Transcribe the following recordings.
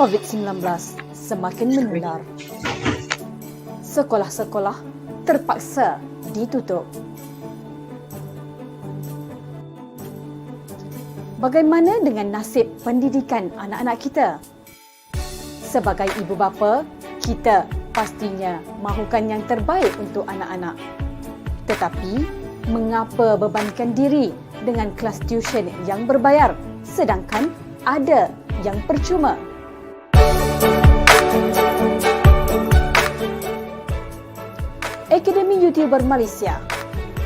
COVID-19 semakin menular. Sekolah-sekolah terpaksa ditutup. Bagaimana dengan nasib pendidikan anak-anak kita? Sebagai ibu bapa, kita pastinya mahukan yang terbaik untuk anak-anak. Tetapi, mengapa bebankan diri dengan kelas tuition yang berbayar sedangkan ada yang percuma? Akademi YouTuber Malaysia,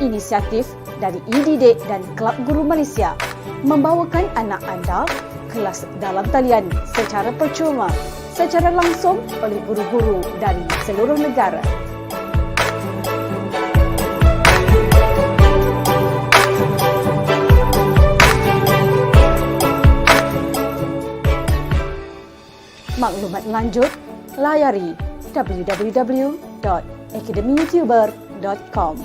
inisiatif dari e-didik dan Kelab Guru Malaysia, membawakan anak anda kelas dalam talian secara percuma, secara langsung oleh guru-guru dari seluruh negara. Maklumat lanjut, layari www.academyyoutuber.com.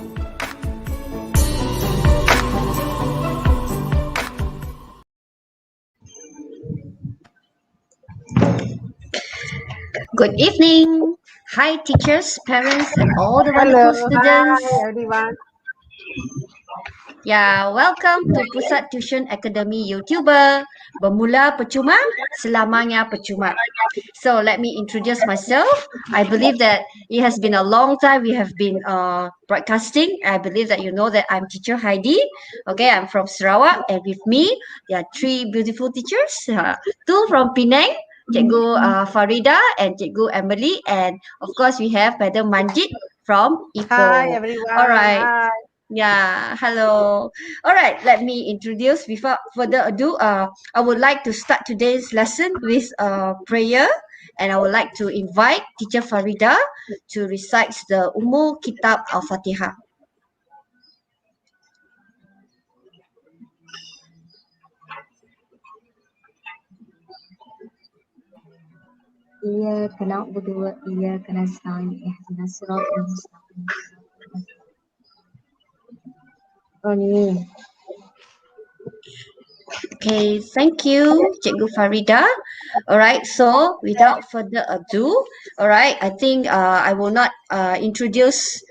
Good evening. Hi teachers, parents and all the wonderful students. Hi everyone. Yeah, welcome to Pusat Tuisyen Academy YouTuber. Bermula percuma, selamanya percuma. So let me introduce myself. I believe that it has been a long time we have been broadcasting. I believe that you know that I'm teacher Heidi. Okay, I'm from Sarawak, and with me there are three beautiful teachers. Two from Penang, Cikgu Farida and Cikgu Emily, and of course we have Madam Manjit from Ipoh. Hi everyone. All right. Hi. Yeah, hello. All right, let me introduce. Without further ado, I would like to start today's lesson with prayer, and I would like to invite Teacher Farida to recite the Kitab Al-Fatihah. إياك نعبد وإياك نستعين اهدنا الصراط المستقيم. آمين. Okay, thank you, Cikgu Farida. All right, so without further ado, all right, I think I will not introduce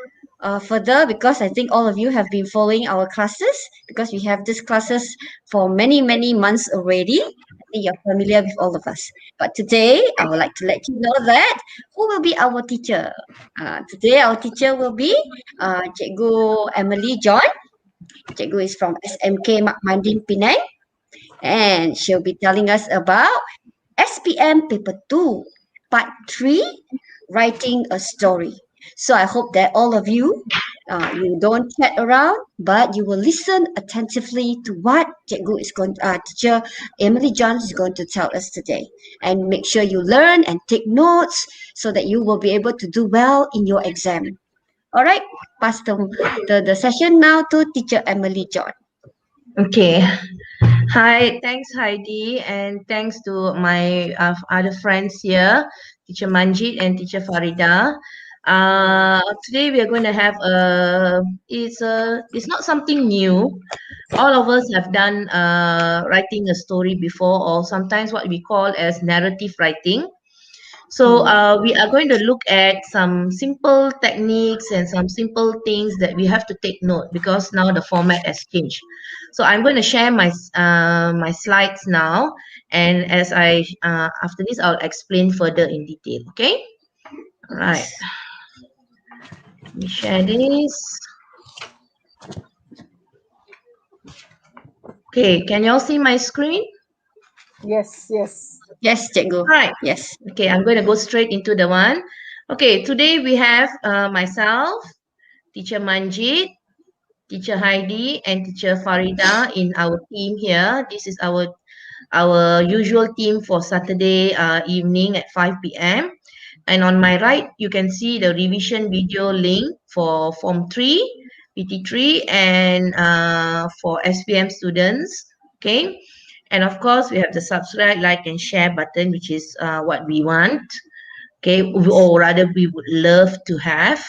further because I think all of you have been following our classes because we have these classes for many months already. I think you're familiar with all of us. But today, I would like to let you know that who will be our teacher. Today, our teacher will be Cikgu Emily John. Cikgu is from SMK Mak Mandin Penang, and she'll be telling us about SPM Paper 2, Part 3, Writing a Story. So I hope that all of you, you don't chat around, but you will listen attentively to what Teacher Emily John is going to tell us today. And make sure you learn and take notes so that you will be able to do well in your exam. All right, pass the session now to Teacher Emily John. Okay. Hi, thanks Heidi, and thanks to my other friends here, Teacher Manjit and Teacher Farida. Today we are going to have it's not something new. All of us have done writing a story before, or sometimes what we call as narrative writing. So we are going to look at some simple techniques and some simple things that we have to take note because now the format has changed. So I'm going to share my my slides now, and as after this I'll explain further in detail. Okay. All right. Let me share this. Okay. Can you all see my screen? Yes. Yes, Cikgu. Right. Yes. Okay, I'm going to go straight into the one. Okay, today we have myself, Teacher Manjit, Teacher Heidi, and Teacher Farida in our team here. This is our usual team for Saturday evening at 5 p.m. And on my right, you can see the revision video link for Form 3, PT3, and for SPM students. Okay. And of course, we have the subscribe, like, and share button, which is what we want. Okay, or rather, we would love to have.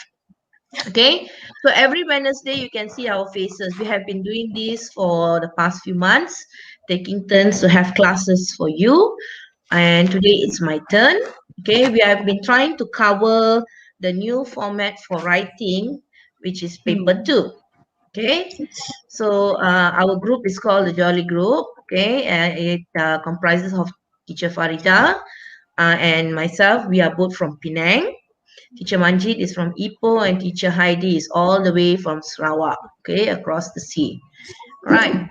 Okay, so every Wednesday, you can see our faces. We have been doing this for the past few months, taking turns to have classes for you. and today it's my turn. Okay, we have been trying to cover the new format for writing, which is paper 2. Okay, so our group is called the Jolly Group. Okay, it comprises of Teacher Farida and myself. We are both from Penang. Teacher Manjit is from Ipoh, and Teacher Heidi is all the way from Sarawak, okay, across the sea. Right.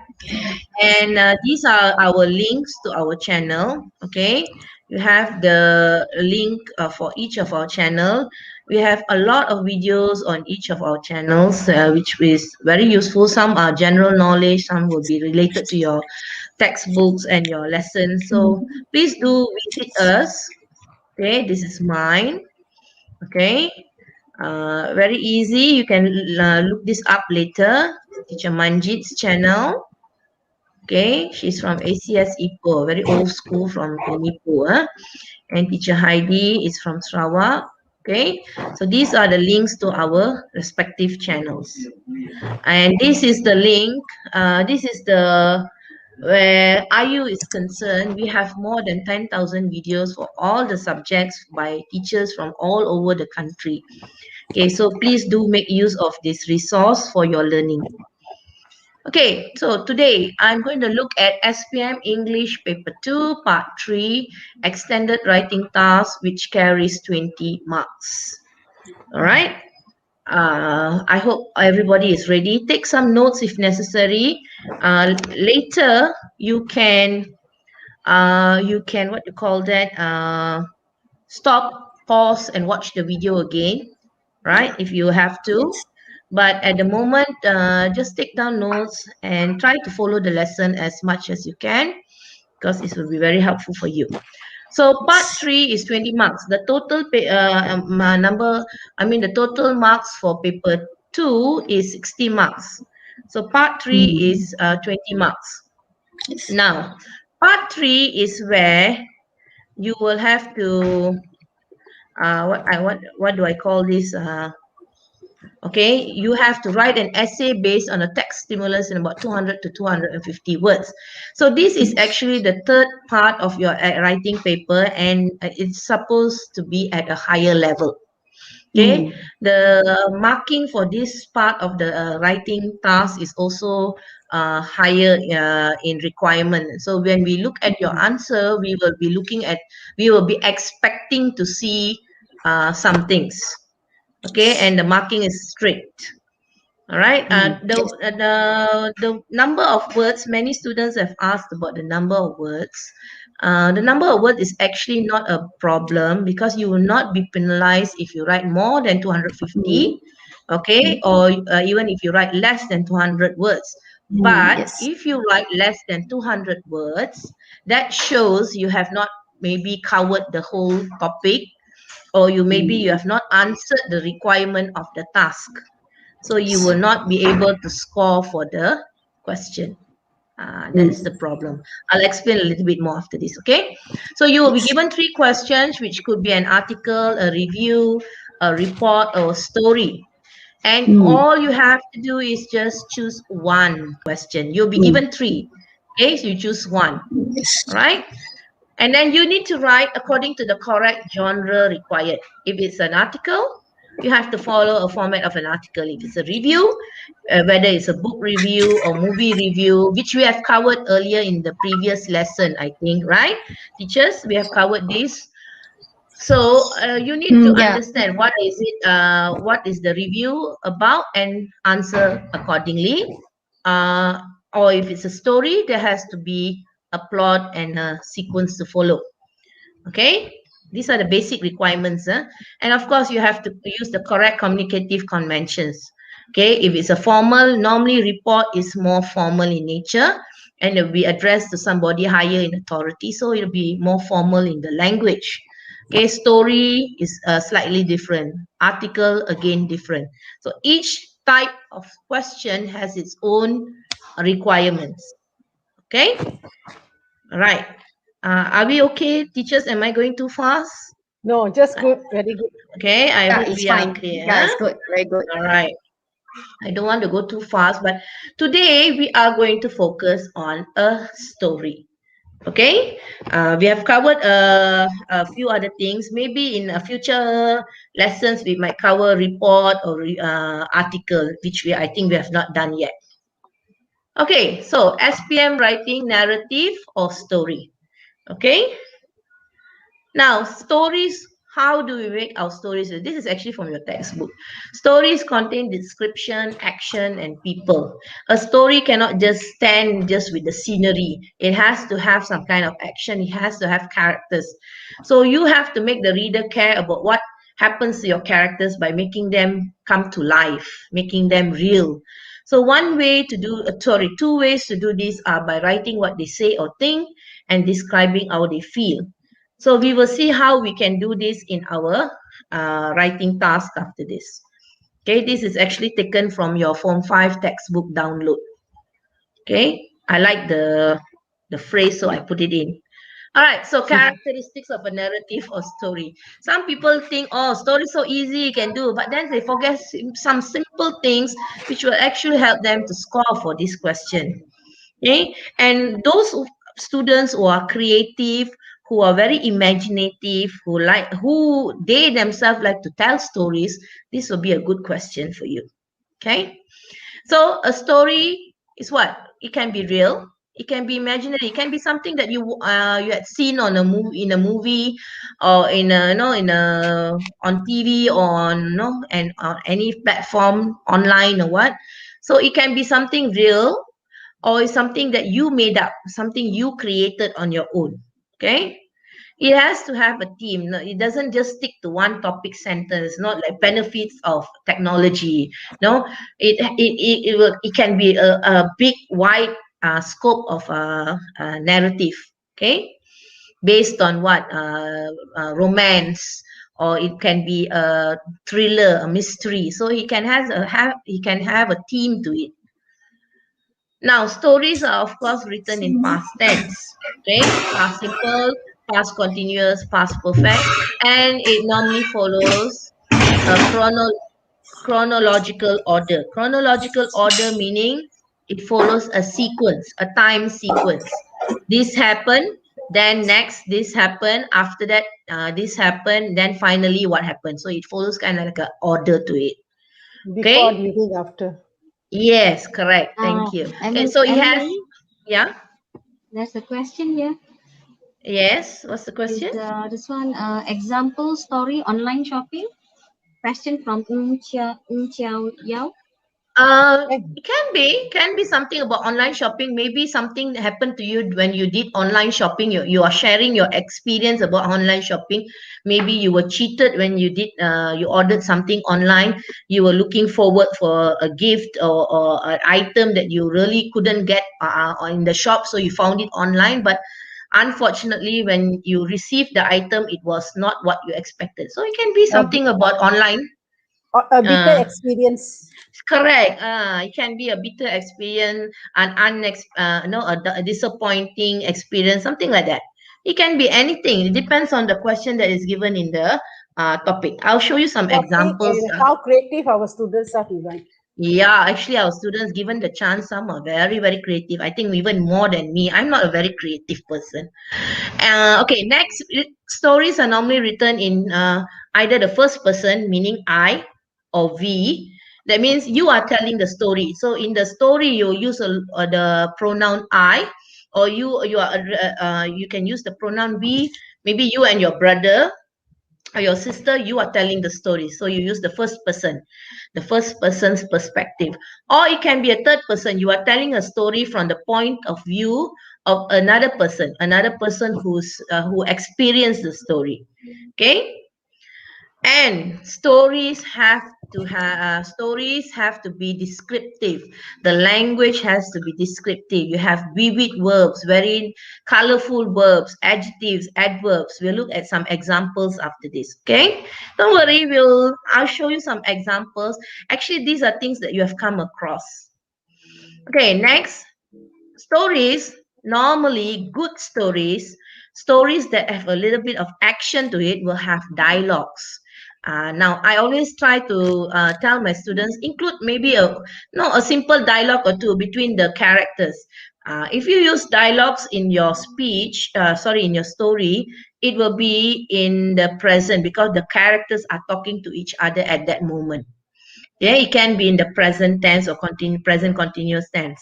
And these are our links to our channel, okay. You have the link for each of our channel. We have a lot of videos on each of our channels, which is very useful. Some are general knowledge, some will be related to your textbooks and your lessons. So please do visit us. Okay, this is mine. Okay, very easy. You can look this up later. Teacher Manjit's channel. Okay, she's from ACS Ipoh, very old school from Ipoh. And Teacher Heidi is from Sarawak. Okay, so these are the links to our respective channels. And this is the link. This is the where IU is concerned. We have more than 10,000 videos for all the subjects by teachers from all over the country. Okay, so please do make use of this resource for your learning. Okay, so today I'm going to look at SPM English Paper 2, Part 3, Extended Writing Task, which carries 20 marks. All right. I hope everybody is ready. Take some notes if necessary. Later, you can what you call that? Stop, pause, and watch the video again, right? If you have to. But at the moment, just take down notes and try to follow the lesson as much as you can, because it will be very helpful for you. So part 3 is 20 marks. The total the total marks for paper 2 is 60 marks. So part 3 is 20 marks. Now, part 3 is where you will have to what do I call this? Okay, you have to write an essay based on a text stimulus in about 200 to 250 words. So this is actually the third part of your writing paper, and it's supposed to be at a higher level. Okay, the marking for this part of the writing task is also higher in requirement. So when we look at your answer, we will be expecting to see some things. Okay, and the marking is strict. All right. The number of words, many students have asked about the number of words. The number of words is actually not a problem, because you will not be penalized if you write more than 250, okay, or even if you write less than 200 words. But if you write less than 200 words, that shows you have not maybe covered the whole topic, or you have not answered the requirement of the task. So you will not be able to score for the question. That is the problem. I'll explain a little bit more after this, okay? So you will be given 3 questions, which could be an article, a review, a report, or a story. And all you have to do is just choose one question. You'll be given 3, okay? So you choose one, right? And then you need to write according to the correct genre required. If it's an article, you have to follow a format of an article. If it's a review, whether it's a book review or movie review, which we have covered earlier in the previous lesson, I think, right? Teachers, we have covered this. So you need to understand what is the review about, and answer accordingly. Or if it's a story, there has to be a plot and a sequence to follow. Okay, these are the basic requirements. And of course, you have to use the correct communicative conventions. Okay, if it's a formal, normally report is more formal in nature, and it will be addressed to somebody higher in authority, so it'll be more formal in the language. Okay, story is slightly different. Article, again, different. So each type of question has its own requirements. Okay, all right. Are we okay, teachers? Am I going too fast? No, just good. Very good. Okay, I hope it's we fine. are clear. Yeah, it's good. Very good. All right. I don't want to go too fast, but today we are going to focus on a story. Okay, we have covered a few other things. Maybe in future lessons we might cover report or article, which I think we have not done yet. Okay, so SPM writing, narrative or story. Okay, now stories. How do we make our stories? This is actually from your textbook. Stories contain description, action, and people. A story cannot just stand just with the scenery. It has to have some kind of action. It has to have characters. So you have to make the reader care about what happens to your characters by making them come to life, making them real. So two ways to do this are by writing what they say or think and describing how they feel. So we will see how we can do this in our writing task after this. Okay, this is actually taken from your Form 5 textbook download. Okay, I like the phrase, so I put it in. All right, so characteristics of a narrative or story. Some people think, oh, story so easy, you can do, but then they forget some simple things which will actually help them to score for this question. Okay, and those students who are creative, who are very imaginative, who they themselves like to tell stories, this will be a good question for you. Okay, so a story is what? It can be real, it can be imaginary, it can be something that you had seen on a movie or on TV or and on any platform online or what. So it can be something real, or it's something that you made up, something you created on your own. Okay, it has to have a theme. No, it doesn't just stick to one topic sentence, not like benefits of technology. No, it can be a big wide scope of narrative. Okay, based on what romance, or it can be a thriller, a mystery. So he can have a theme to it. Now, stories are, of course, written in past tense. Okay, past simple, past continuous, past perfect, and it normally follows a chronological order. Chronological order meaning it follows a sequence, a time sequence. This happened, then next this happened, after that this happened, then finally what happened. So it follows kind of like an order to it. Before, Okay? during, after. Yes, correct. Thank you. And so it has, yeah. There's a question here. Yes. What's the Is question? this one example story online shopping? Question from Ng Chiao Yao. It can be something about online shopping. Maybe something happened to you when you did online shopping. You are sharing your experience about online shopping. Maybe you were cheated when you ordered something online. You were looking forward for a gift or an item that you really couldn't get in the shop, so you found it online. But unfortunately, when you received the item, it was not what you expected. So it can be something about online. A bitter experience. Correct. It can be a bitter experience, a disappointing experience, something like that. It can be anything. It depends on the question that is given in the topic. I'll show you some examples. And how creative our students are to write. Yeah, actually, our students, given the chance, some are very, very creative. I think even more than me. I'm not a very creative person. Okay, next, stories are normally written in either the first person, meaning I, or we. That means you are telling the story. So in the story, you use the pronoun I, or you can use the pronoun we. Maybe you and your brother or your sister, you are telling the story. So you use the first person's perspective. Or it can be a third person. You are telling a story from the point of view of another person who experienced the story. Okay? And stories have to be descriptive. The language has to be descriptive. You have vivid verbs, very colorful verbs, adjectives, adverbs. We'll look at some examples after this. Okay, don't worry, I'll show you some examples. Actually, these are things that you have come across. Okay, next, stories. Normally, good stories that have a little bit of action to it, will have dialogues. Now, I always try to tell my students, include maybe a simple dialogue or two between the characters. If you use dialogues in your speech, in your story, it will be in the present because the characters are talking to each other at that moment. Yeah, it can be in the present tense or present continuous tense.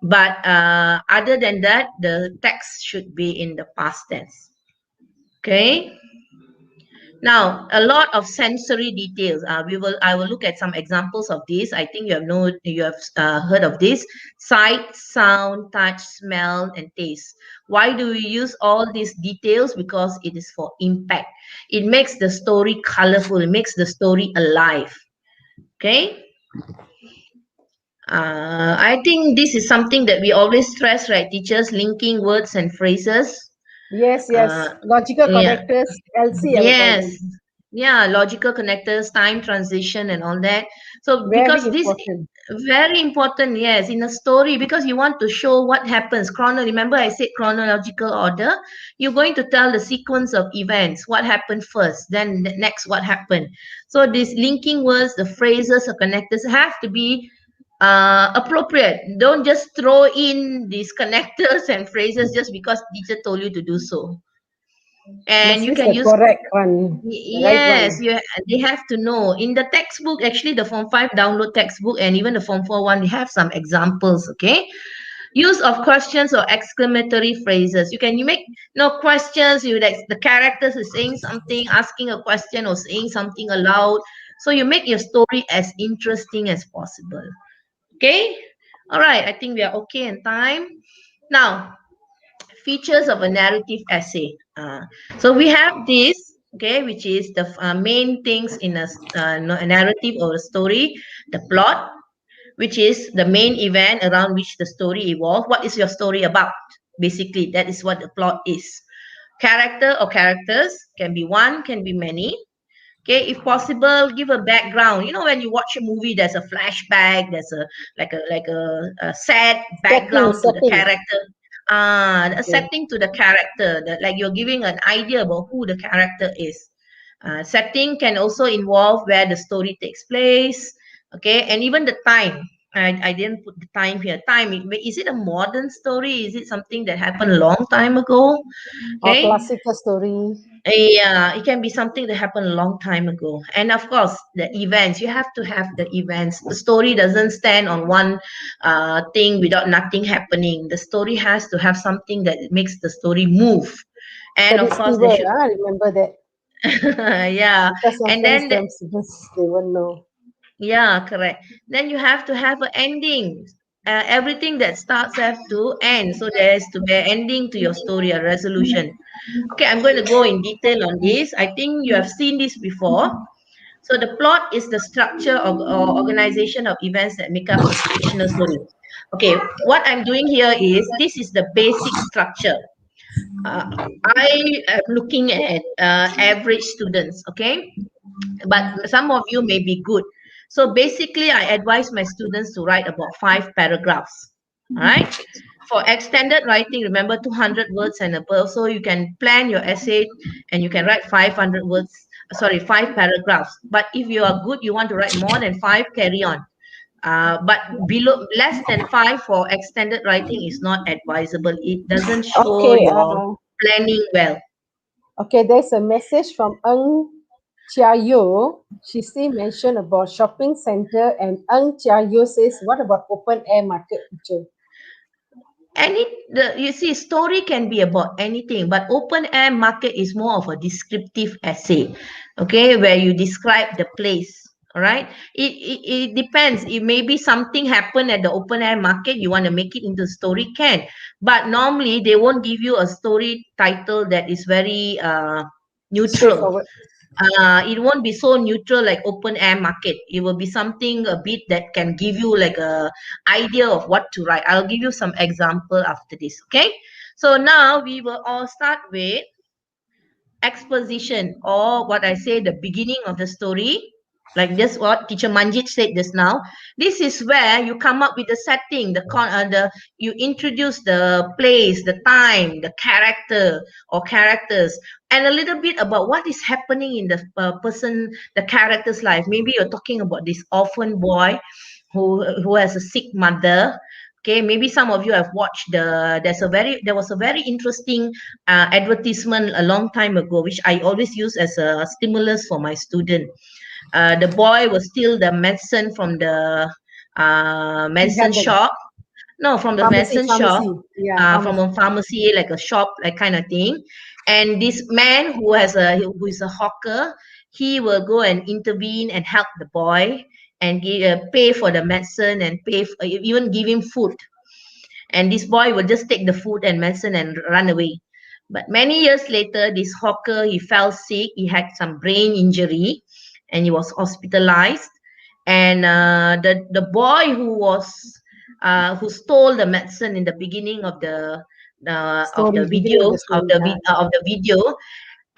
But other than that, the text should be in the past tense. Okay. Now, a lot of sensory details. I will look at some examples of this. I think you have heard of this: sight, sound, touch, smell, and taste. Why do we use all these details? Because it is for impact. It makes the story colorful. It makes the story alive. Okay. I think this is something that we always stress, right, teachers? Linking words and phrases. Yes, Uh, logical yeah. connectors, LC, I would call Yes. them. Yeah, logical connectors, time transition and all that. So Very because this important. very important, yes, in a story, because you want to show what happens. Remember I said chronological order. You're going to tell the sequence of events, what happened first, then next what happened. So these linking words, the phrases or connectors have to be appropriate. Don't just throw in these connectors and phrases just because teacher told you to do so. And Must you be can the use correct one, the right Yes, one. they have to know. In the textbook, actually, the Form 5 download textbook and even the Form 4 one, they have some examples, okay? Use of questions or exclamatory phrases. You make questions, the characters is saying something, asking a question or saying something aloud. So you make your story as interesting as possible. Okay? All right, I think we are okay in time. Now, features of a narrative essay. So we have this, okay, which is the main things in a narrative or a story. The plot, which is the main event around which the story evolves. What is your story about? Basically, that is what the plot is. Character or characters can be one, can be many. Okay, if possible, give a background. When you watch a movie, there's a flashback, there's a sad background to the Setting. character. A setting to the character, that like you're giving an idea about who the character is. Setting can also involve where the story takes place. Okay, and even the time. I didn't put the time here. Time, is it a modern story? Is it something that happened a long time ago? Or Okay. classical story. Yeah, it can be something that happened a long time ago. And of course, the events, you have to have the events. The story doesn't stand on one thing without nothing happening. The story has to have something that makes the story move. And of course, there Predictable, should, remember that. yeah. Because And sometimes then, some students, they won't know. yeah, correct. Then you have to have an ending. Everything that starts have to end. So there has to be an ending to your story, a resolution. Okay, I'm going to go in detail on this. I think you have seen this before. So the plot is the structure or organization of events that make up a fictional story. Okay, what I'm doing here is, this is the basic structure. I am looking at average students, okay? But some of you may be good. So basically, I advise my students to write about 5 paragraphs. All right. For extended writing, remember 200 words and above. So you can plan your essay and you can write 500 words, 5 paragraphs. But if you are good, you want to write more than 5, carry on. But below less than 5 for extended writing is not advisable. It doesn't show Okay, your planning well. okay, there's a message from Yu. She still mentioned about shopping center, and Yu says, what about open air market, teacher? You see, story can be about anything, but open air market is more of a descriptive essay, okay, where you describe the place. All right, it depends. It may be something happened at the open air market, you want to make it into story, can, but normally they won't give you a story title that is very neutral. Straightforward. It won't be so neutral like open air market. It will be something a bit that can give you like a idea of what to write. I'll give you some example after this. Okay, so now we will all start with exposition, or what I say, the beginning of the story. Like this, what teacher Manjit said just now. This is where you come up with the setting, you introduce the place, the time, the character or characters, and a little bit about what is happening in the the character's life. Maybe you're talking about this orphan boy who has a sick mother. Okay, maybe some of you have watched there was a very interesting advertisement a long time ago, which I always use as a stimulus for my student. The boy was steal the medicine from the medicine Garden. shop. No, from the Pharmacy, medicine shop, yeah, from a pharmacy, like a shop, like kind of thing. And this man who is a hawker, he will go and intervene and help the boy and pay for the medicine and even give him food. And this boy will just take the food and medicine and run away. But many years later, this hawker, he fell sick. He had some brain injury, and he was hospitalized. And the boy who stole the medicine in the beginning of the beginning of video the story.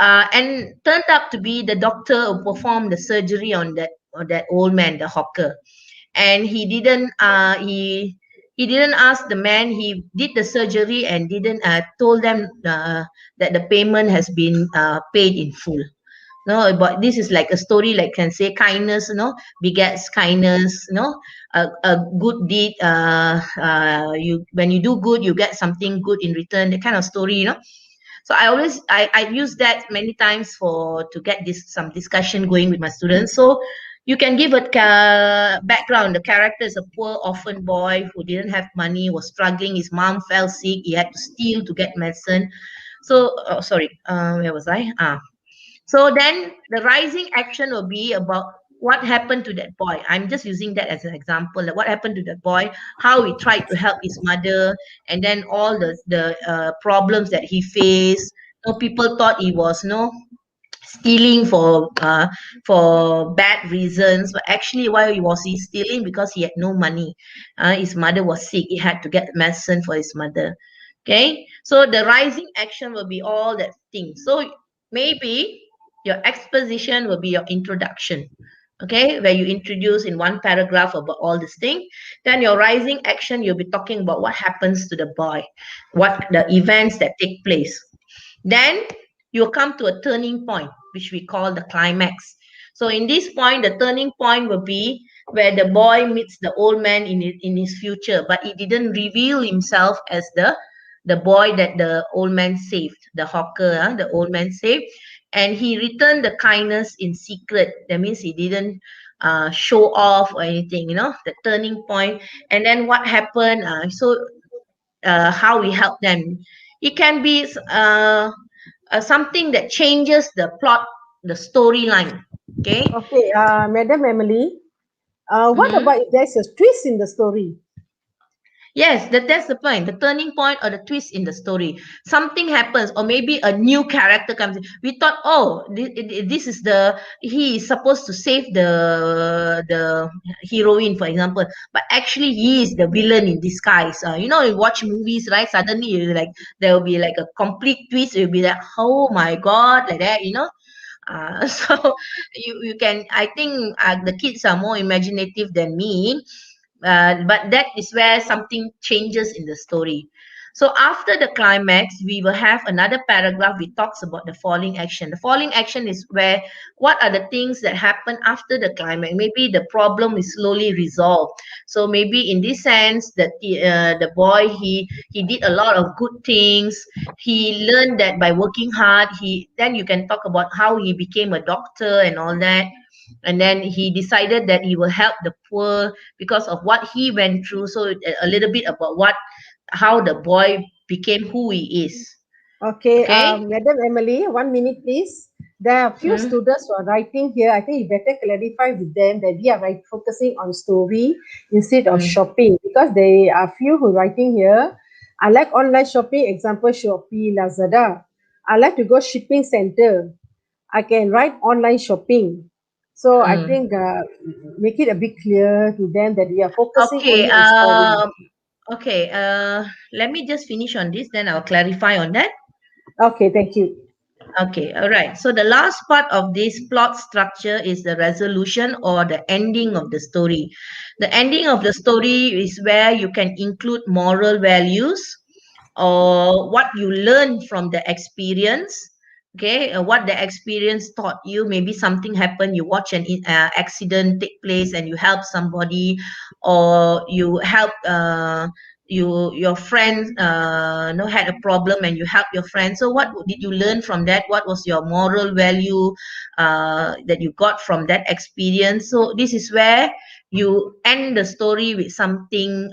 and turned out to be the doctor who performed the surgery on that old man, the hawker. And he didn't ask the man. He did the surgery and didn't told them that the payment has been paid in full. No, but this is like a story, like can say kindness, begets kindness, a good deed. When you do good, you get something good in return. That kind of story. So I use that many times to get some discussion going with my students. So you can give a background. The character is a poor orphan boy who didn't have money, was struggling. His mom fell sick. He had to steal to get medicine. So, where was I? So then the rising action will be about what happened to that boy. I'm just using that as an example. Like what happened to that boy, how he tried to help his mother, and then all the problems that he faced. People thought he was stealing for bad reasons, but actually why was he stealing? Because he had no money. His mother was sick. He had to get medicine for his mother. Okay, so the rising action will be all that thing. So maybe your exposition will be your introduction, okay, where you introduce in one paragraph about all this thing. Then your rising action, you'll be talking about what happens to the boy, what the events that take place. Then you'll come to a turning point, which we call the climax. So in this point, the turning point will be where the boy meets the old man in his future, but he didn't reveal himself as the boy that the old man saved, the hawker, the old man saved. And he returned the kindness in secret. That means he didn't show off or anything, the turning point. And then what happened? How we help them. It can be something that changes the plot, the storyline. Okay. Okay, Madam Emily, what Mhm. about if there's a twist in the story? Yes, that's the point. The turning point or the twist in the story. Something happens, or maybe a new character comes in. We thought, oh, this is he is supposed to save the heroine, for example, but actually he is the villain in disguise. You watch movies, right? Suddenly there will be like a complete twist. It will be like, oh my God, like that, so you can. I think the kids are more imaginative than me. But that is where something changes in the story. So after the climax, we will have another paragraph which talks about the falling action. The falling action is where what are the things that happen after the climax. Maybe the problem is slowly resolved. So maybe in this sense that the boy he did a lot of good things. He learned that by working hard. Then you can talk about how he became a doctor and all that. And then he decided that he will help the poor because of what he went through. So a little bit about how the boy became who he is. Okay, Okay. Madam Emily, 1 minute please. There are a few Mhm. students who are writing here. I think you better clarify with them that we are focusing on story instead of shopping, because there are few who are writing here. I like online shopping, example Shopee, Lazada. I like to go shipping center. I can write online shopping. So I think make it a bit clear to them that we are focusing Okay. only on story. Okay. Let me just finish on this, then I'll clarify on that. Okay, thank you. Okay, all right. So the last part of this plot structure is the resolution or the ending of the story. The ending of the story is where you can include moral values or what you learn from the experience. Okay, what the experience taught you. Maybe something happened, you watch an accident take place and you help somebody, or you help your friend had a problem and you help your friend. So what did you learn from that? What was your moral value that you got from that experience? So this is where you end the story with something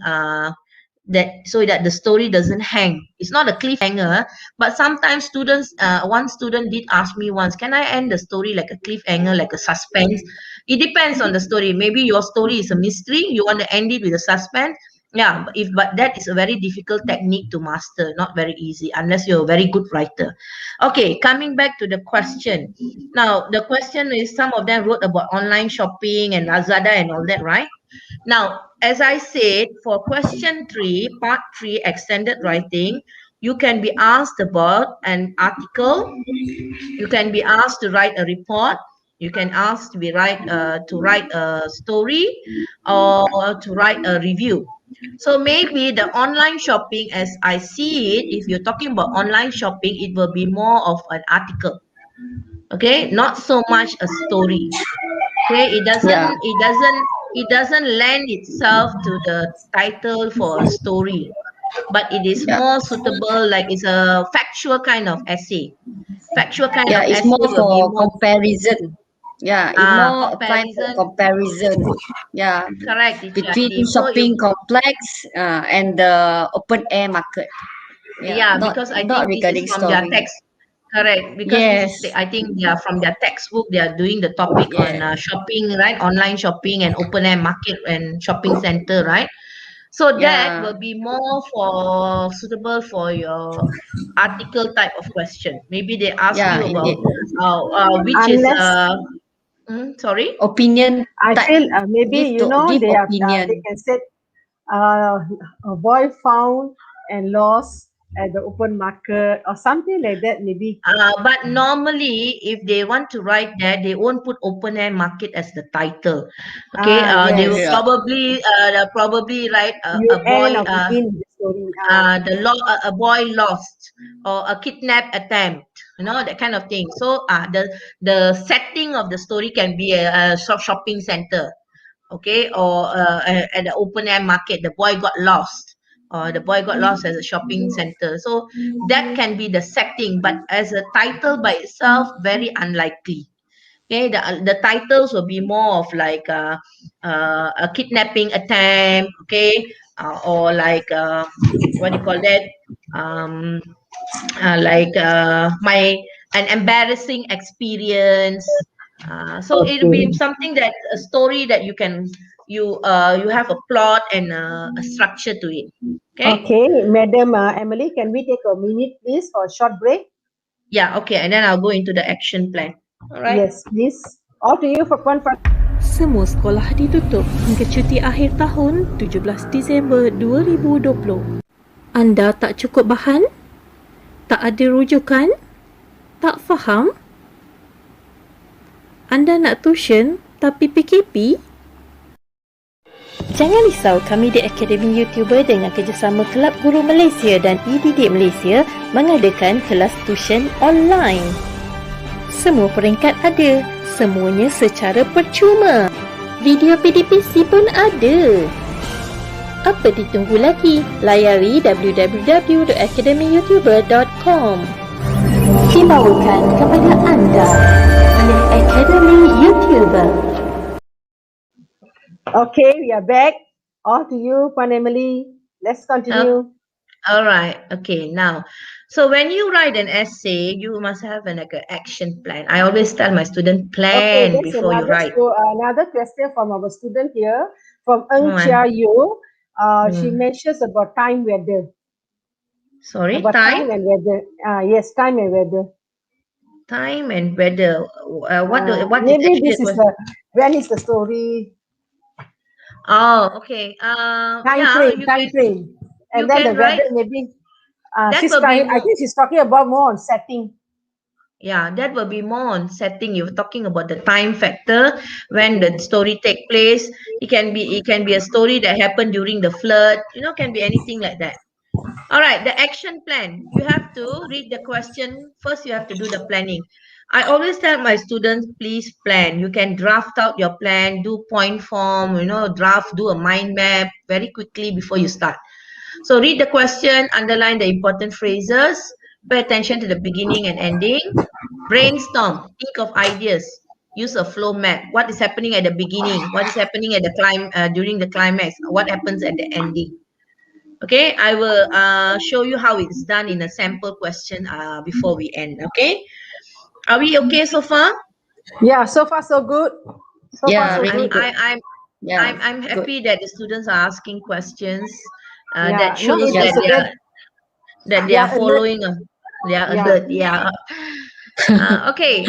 so that the story doesn't hang. It's not a cliffhanger, but sometimes students, one student did ask me once, can I end the story like a cliffhanger, like a suspense? It depends on the story. Maybe your story is a mystery, you want to end it with a suspense. Yeah, but that is a very difficult technique to master, not very easy unless you're a very good writer. Okay, coming back to the question. Now, the question is, some of them wrote about online shopping and Lazada and all that, right? Now, as I said, for question 3, part 3, extended writing, you can be asked about an article, you can be asked to write a report, you can ask to write a story, or to write a review. So maybe the online shopping, as I see it, if you're talking about online shopping, it will be more of an article. Okay, not so much a story. Okay, it doesn't lend itself to the title for a story, but it is Yeah. more suitable, like it's a factual kind of essay. Factual kind Yeah, of it's essay more will be for more comparison. Yeah, it's more a time for comparison. comparison. Yeah, Correct, teacher between Heidi. So shopping complex and the open air market. Yeah, yeah, not because I not think this is regarding from their story. text. Correct, because this is Yes, I think they are from their textbook. They are doing the topic on yes, shopping, right? Online shopping and open air market and shopping center, right? So that yeah, will be more for suitable for your article type of question. Maybe they ask yeah, you about indeed. which is Unless sorry. Opinion I type. feel maybe Give to give they opinion. can say uh, a boy found and lost at the open market or something like that. Maybe But normally, if they want to write that, they won't put open air market as the title. Okay, they will yes, Yeah, probably write you a end boy or begin the story. a boy lost, or a kidnap attempt, that kind of thing. So the setting of the story can be a shopping center, okay, or at the open air market, the boy got lost, or the boy got lost as a shopping center. So that can be the setting, but as a title by itself, very unlikely. Okay, the titles will be more of like a kidnapping attempt, okay, or like what do you call that? Um, like my an embarrassing experience. So it'll be Okay. something that a story that you have a plot and a structure to it. Okay. Okay, Madam Emily, can we take a minute, please, for a short break? Yeah. Okay. And then I'll go into the action plan. All right. Yes, please. All to you for one. Semua sekolah ditutup hingga cuti akhir tahun 17 Disember 2020. Anda tak cukup bahan? Tak ada rujukan? Tak faham? Anda nak tuition tapi PKP? Jangan risau, kami di Akademi YouTuber dengan kerjasama Kelab Guru Malaysia dan e-Didik Malaysia mengadakan kelas tuition online. Semua peringkat ada, semuanya secara percuma. Video PDPC pun ada. Apa ditunggu lagi? Layari www.academyyoutuber.com. Dibawakan kepada anda oleh Akademi YouTuber. Okay, we are back. All to you, Puan Emily. Let's continue. All right. Okay. Now, so when you write an essay, you must have an action plan. I always tell my student, Okay, plan there's before you write. another question from our student here, from Go on. Yu. She Hmm. mentions about time weather. Sorry, About time and weather. Yes, time and weather. time and weather. What is Maybe actually this is when is the story? Oh, okay. Time frame. And you then can the weather write. maybe. That will be I think she's talking about more on setting. Yeah, that will be more on setting. You're talking about the time factor when the story take place. It can be a story that happened during the flood. Can be anything like that. All right, the action plan. You have to read the question. First, you have to do the planning. I always tell my students, please plan. You can draft out your plan, do point form, draft, do a mind map very quickly before you start. So read the question, underline the important phrases, pay attention to the beginning and ending, brainstorm, think of ideas, use a flow map. What is happening at the beginning? What is happening at the during the climax? What happens at the ending? Okay, I will show you how it's done in a sample question before we end. Okay, are we okay so far? Yeah, so far so good. So far Yeah, so really good. good. Yeah, I'm good. happy that the students are asking questions. Yeah, That no, shows it is a good. that they Yeah, are alert. following. They are Yeah. alert. Yeah. Okay.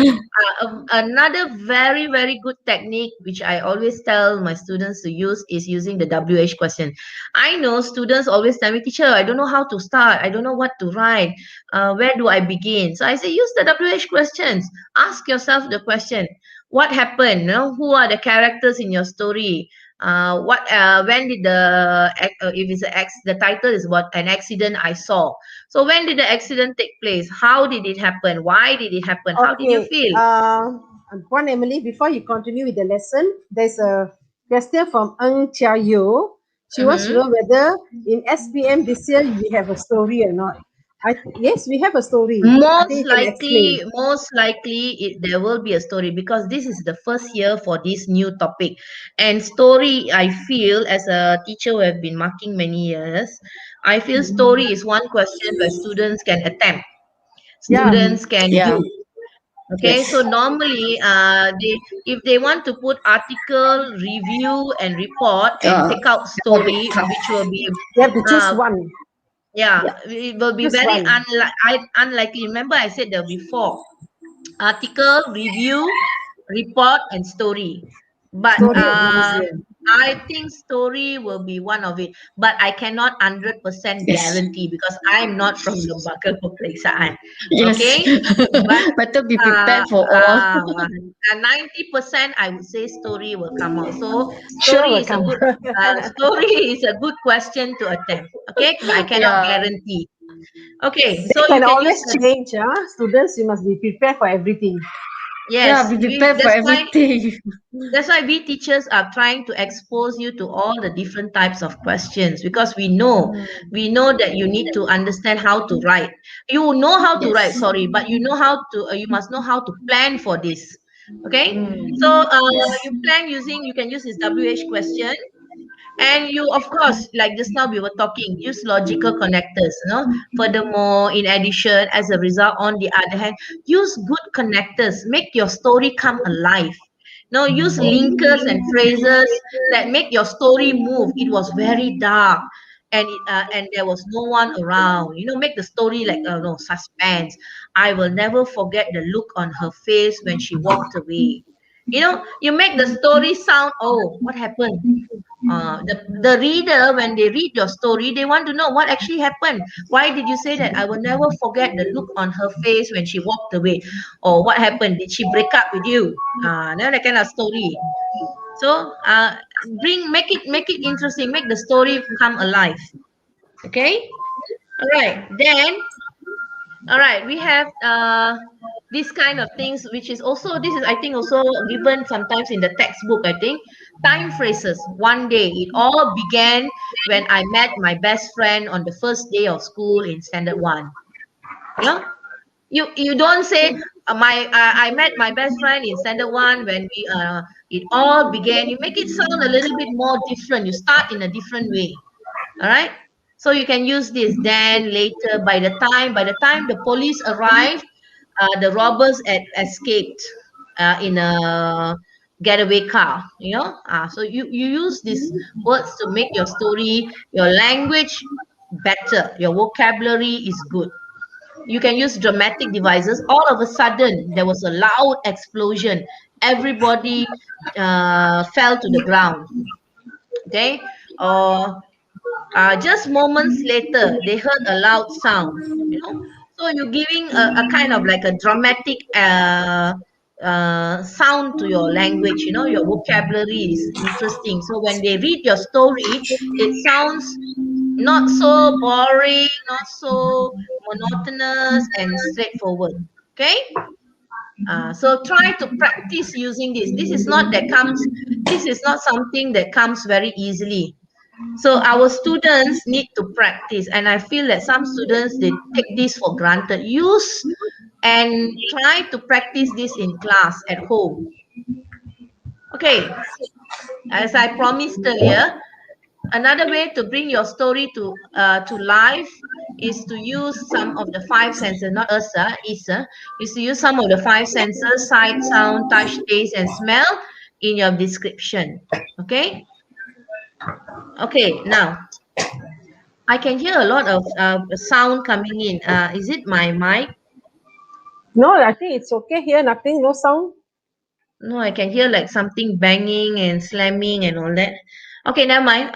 Another very, very good technique which I always tell my students to use is using the WH question. I know students always tell me, teacher, I don't know how to start. I don't know what to write. Where do I begin? So I say, use the WH questions. Ask yourself the question. What happened? Who are the characters in your story? When did if it's the title is what an accident I saw. So when did the accident take place? How did it happen? Why did it happen? How did you Okay. feel? Puan Emily, before you continue with the lesson, there's a question from AYU. She wants to Mhm. know whether in SPM this year we have a story or not. Yes, we have a story. I think you can explain. Most likely, there will be a story because this is the first year for this new topic. And story, I feel, as a teacher who have been marking many years, I feel story is one question where students can attempt, Yeah. students can do. Yeah, Okay, yes. so normally, if they want to put article, review, and report, and Uh, take out that will be story, tough. which will be You have to choose uh, one. yeah, Yeah. it will be Choose very one. unlikely. Remember, I said there will be four: article, review, report, and story. But Story will be easier. I think story will be one of it. But I cannot 100% Yes. guarantee because I'm not from Lembaga Peperiksaan. Yes. Okay, but Better be uh, prepared for all. 90% I would say story will come out. So Sure will come. story is a good question to attempt. Okay, but I cannot Yeah. guarantee. Okay, They so you can can use always change. Students, you must be prepared for everything. Yeah, yes. be prepared for everything. That's why we teachers are trying to expose you to all the different types of questions because we know that you need to understand how to write. You know how to write, Yes. sorry, but you must know how to plan for this. Okay, so Yes. you can use this WH question. And you, of course, like just now we were talking, use logical connectors. Furthermore, in addition, as a result, on the other hand, use good connectors. Make your story come alive. Now, use linkers and phrases that make your story move. It was very dark, and there was no one around. Make the story like no suspense. I will never forget the look on her face when she walked away. You make the story sound. Oh, what happened? The reader, when they read your story, they want to know what actually happened. Why did you say that? I will never forget the look on her face when she walked away. Or what happened? Did she break up with you? That kind of story. So make it interesting. Make the story come alive. Okay. All right. Then all right, we have this kind of things, which is also this is I think also given sometimes in the textbook. I think time phrases. One day, it all began when I met my best friend on the first day of school in standard one. You know, you don't say I met my best friend in standard one when we it all began. You make it sound a little bit more different. You start in a different way. All right. So you can use this. Then later, by the time the police arrived, the robbers had escaped in a getaway car. So you use these words to make your story, your language better. Your vocabulary is good. You can use dramatic devices. All of a sudden, there was a loud explosion. Everybody fell to the ground. Okay. Or just moments later, they heard a loud sound. So you're giving a kind of like a dramatic sound to your language. Your vocabulary is interesting. So when they read your story, it sounds Not so boring, not so monotonous and straightforward. Okay. So try to practice using this. This is not something that comes very easily. So our students need to practice, and I feel that some students, they take this for granted. Use and try to practice this in class at home. Okay, as I promised earlier, another way to bring your story to life is to use some of the five senses, not us, is to use some of the five senses: sight, sound, touch, taste, and smell in your description. Okay. Okay. Now, I can hear a lot of sound coming in. Is it my mic? No, I think it's okay here. Nothing, no sound. No, I can hear like something banging and slamming and all that. Okay, never mind.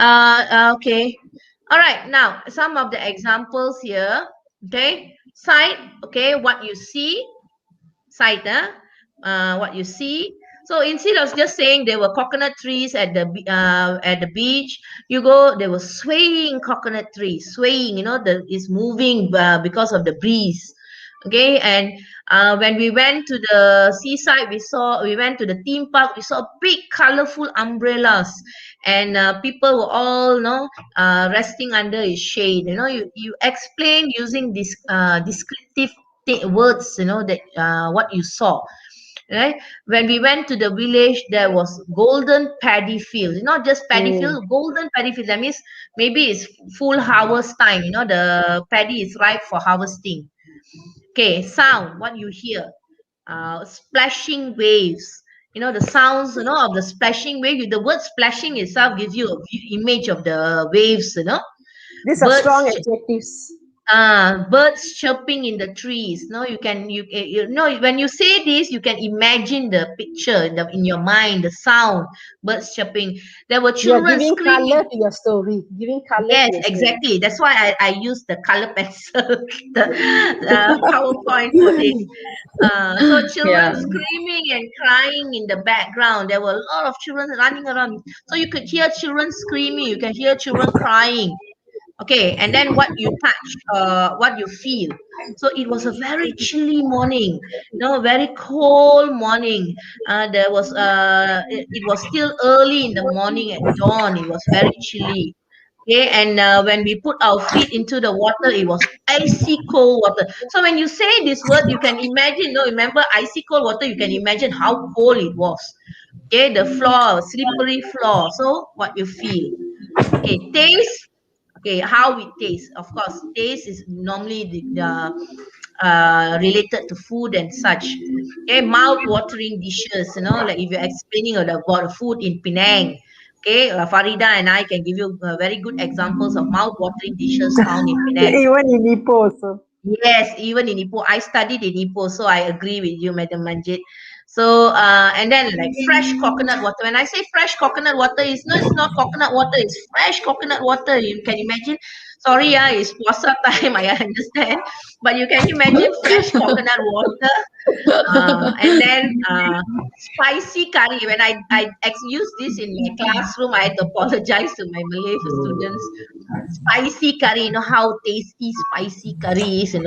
Okay. All right. Now, some of the examples here. Okay. Sight. Okay. What you see. Sight. What you see. So instead of just saying there were coconut trees at the beach, there were swaying coconut trees, swaying. Is moving because of the breeze. Okay, and when we went to the seaside, we went to the theme park, we saw big colorful umbrellas, and people were all resting under its shade. You explain using this descriptive words, that what you saw. Right? When we went to the village, there was golden paddy fields. Not just paddy field, golden paddy fields. That means maybe it's full harvest time. The paddy is ripe for harvesting. Okay, sound, what you hear. Splashing waves. The sounds, of the splashing wave. The word splashing itself gives you an image of the waves, These are strong adjectives. Birds chirping in the trees. When you say this, you can imagine the picture in your mind, the sound, birds chirping. There were You are children giving screaming. color to your story. Giving color Yes, to your exactly. That's why I use the color pencil, the PowerPoint for this. So children screaming and crying in the background. There were a lot of children running around. So you could hear children screaming. You can hear children crying. Okay, and then what you touch, what you feel. So it was a very chilly morning, very cold morning. It was still early in the morning at dawn. It was very chilly. Okay, and when we put our feet into the water, it was icy cold water. So when you say this word, you can imagine, remember icy cold water, you can imagine how cold it was. Okay, the floor, slippery floor. So what you feel. Okay, taste. Okay, how we taste. Of course, taste is normally related to food and such. Okay, mouth-watering dishes, like if you're explaining about food in Penang. Okay, Farida and I can give you very good examples of mouth-watering dishes found in Penang. Even in Ipoh also. Yes, even in Ipoh. I studied in Ipoh, so I agree with you, Madam Manjit. So, and then like fresh coconut water. When I say fresh coconut water, it's not coconut water, it's fresh coconut water. You can imagine. Sorry, it's Puasa time, I understand. But you can imagine fresh coconut water. And then spicy curry. When I use this in my classroom, I had to apologize to my Malay students. Spicy curry, how tasty spicy curry is, and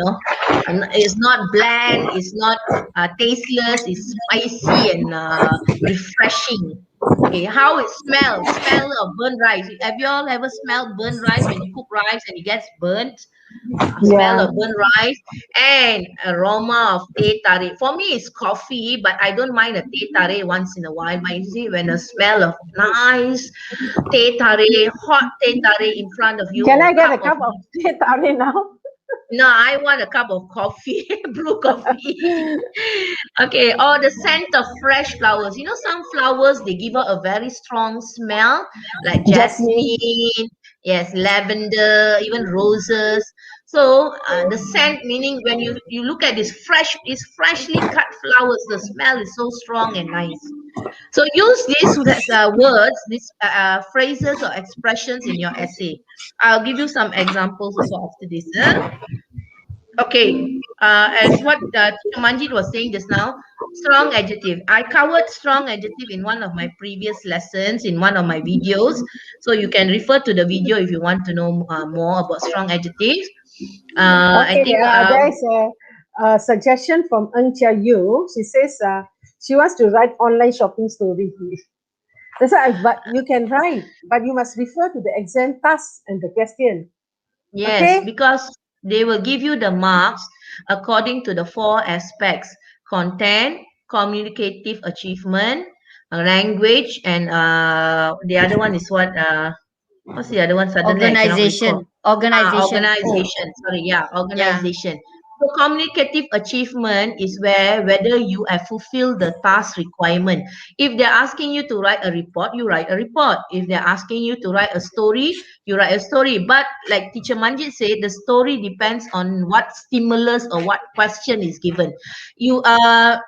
it's not bland, it's not tasteless, it's spicy and refreshing. Okay, how it smells. Smell of burnt rice. Have you all ever smelled burnt rice when you cook rice and it gets burnt? Smell of burnt rice and aroma of teh tarik. For me, it's coffee, but I don't mind a teh tarik once in a while. But you see, when the smell of nice teh tarik, hot teh tarik in front of you. Can I get a cup of teh tarik now? No, I want a cup of coffee, blue coffee. Okay, or the scent of fresh flowers. Some flowers, they give out a very strong smell, like jasmine, yes, lavender, even roses. So the scent, meaning when you look at these freshly cut flowers, the smell is so strong and nice. So use these words, these phrases or expressions in your essay. I'll give you some examples also after this. Okay, as what Teacher Manjit was saying just now, strong adjective. I covered strong adjective in one of my previous lessons, in one of my videos. So you can refer to the video if you want to know more about strong adjectives. I Okay, think, there is a suggestion from Yu. She says she wants to write online shopping story. That's why, but you can write, but you must refer to the exam task and the question. yes, Okay? because they will give you the marks according to the 4 aspects: content, communicative achievement, language, and the other one is what? What's the other one? Suddenly I cannot recall. Organization. Organization. Sorry, yeah, Yeah. organization. So communicative achievement is whether you have fulfilled the task requirement. If they're asking you to write a report, you write a report. If they're asking you to write a story, you write a story. But like Teacher Manjit said, the story depends on what stimulus or what question is given. You what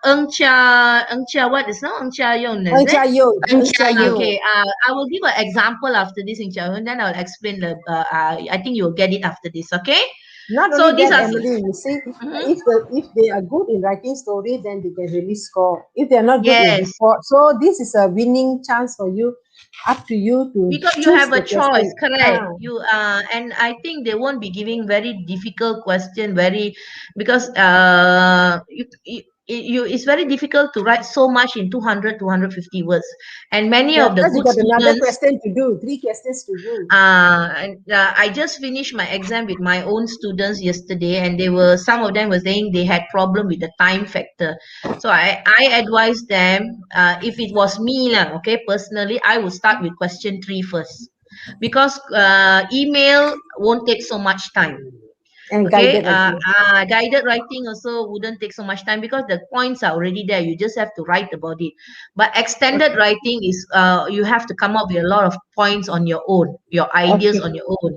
is now? Is it? Yu. Yu. Okay, I will give an example after this in Chahun, then I'll explain I think you'll get it after this, okay? Not So only these that, are, Emily, you see, Mhm. if they are good in writing story, then they can really score. If they are not good in Yes, report, so this is a winning chance for you. Up to you to because you choose have a the choice, question. correct? You and I think they won't be giving very difficult question, because it's very difficult to write so much in 200 250 words, and many Yeah, of the because you good got another students. question to do, 3 questions to do. I just finished my exam with my own students yesterday, and some of them were saying they had problem with the time factor. So I advised them, if it was me lah, okay, personally, I would start with question 3 first, because email won't take so much time. And Okay, guided writing. guided writing also wouldn't take so much time because the points are already there. You just have to write about it. But extended writing is you have to come up with a lot of points on your own, your ideas Okay. on your own.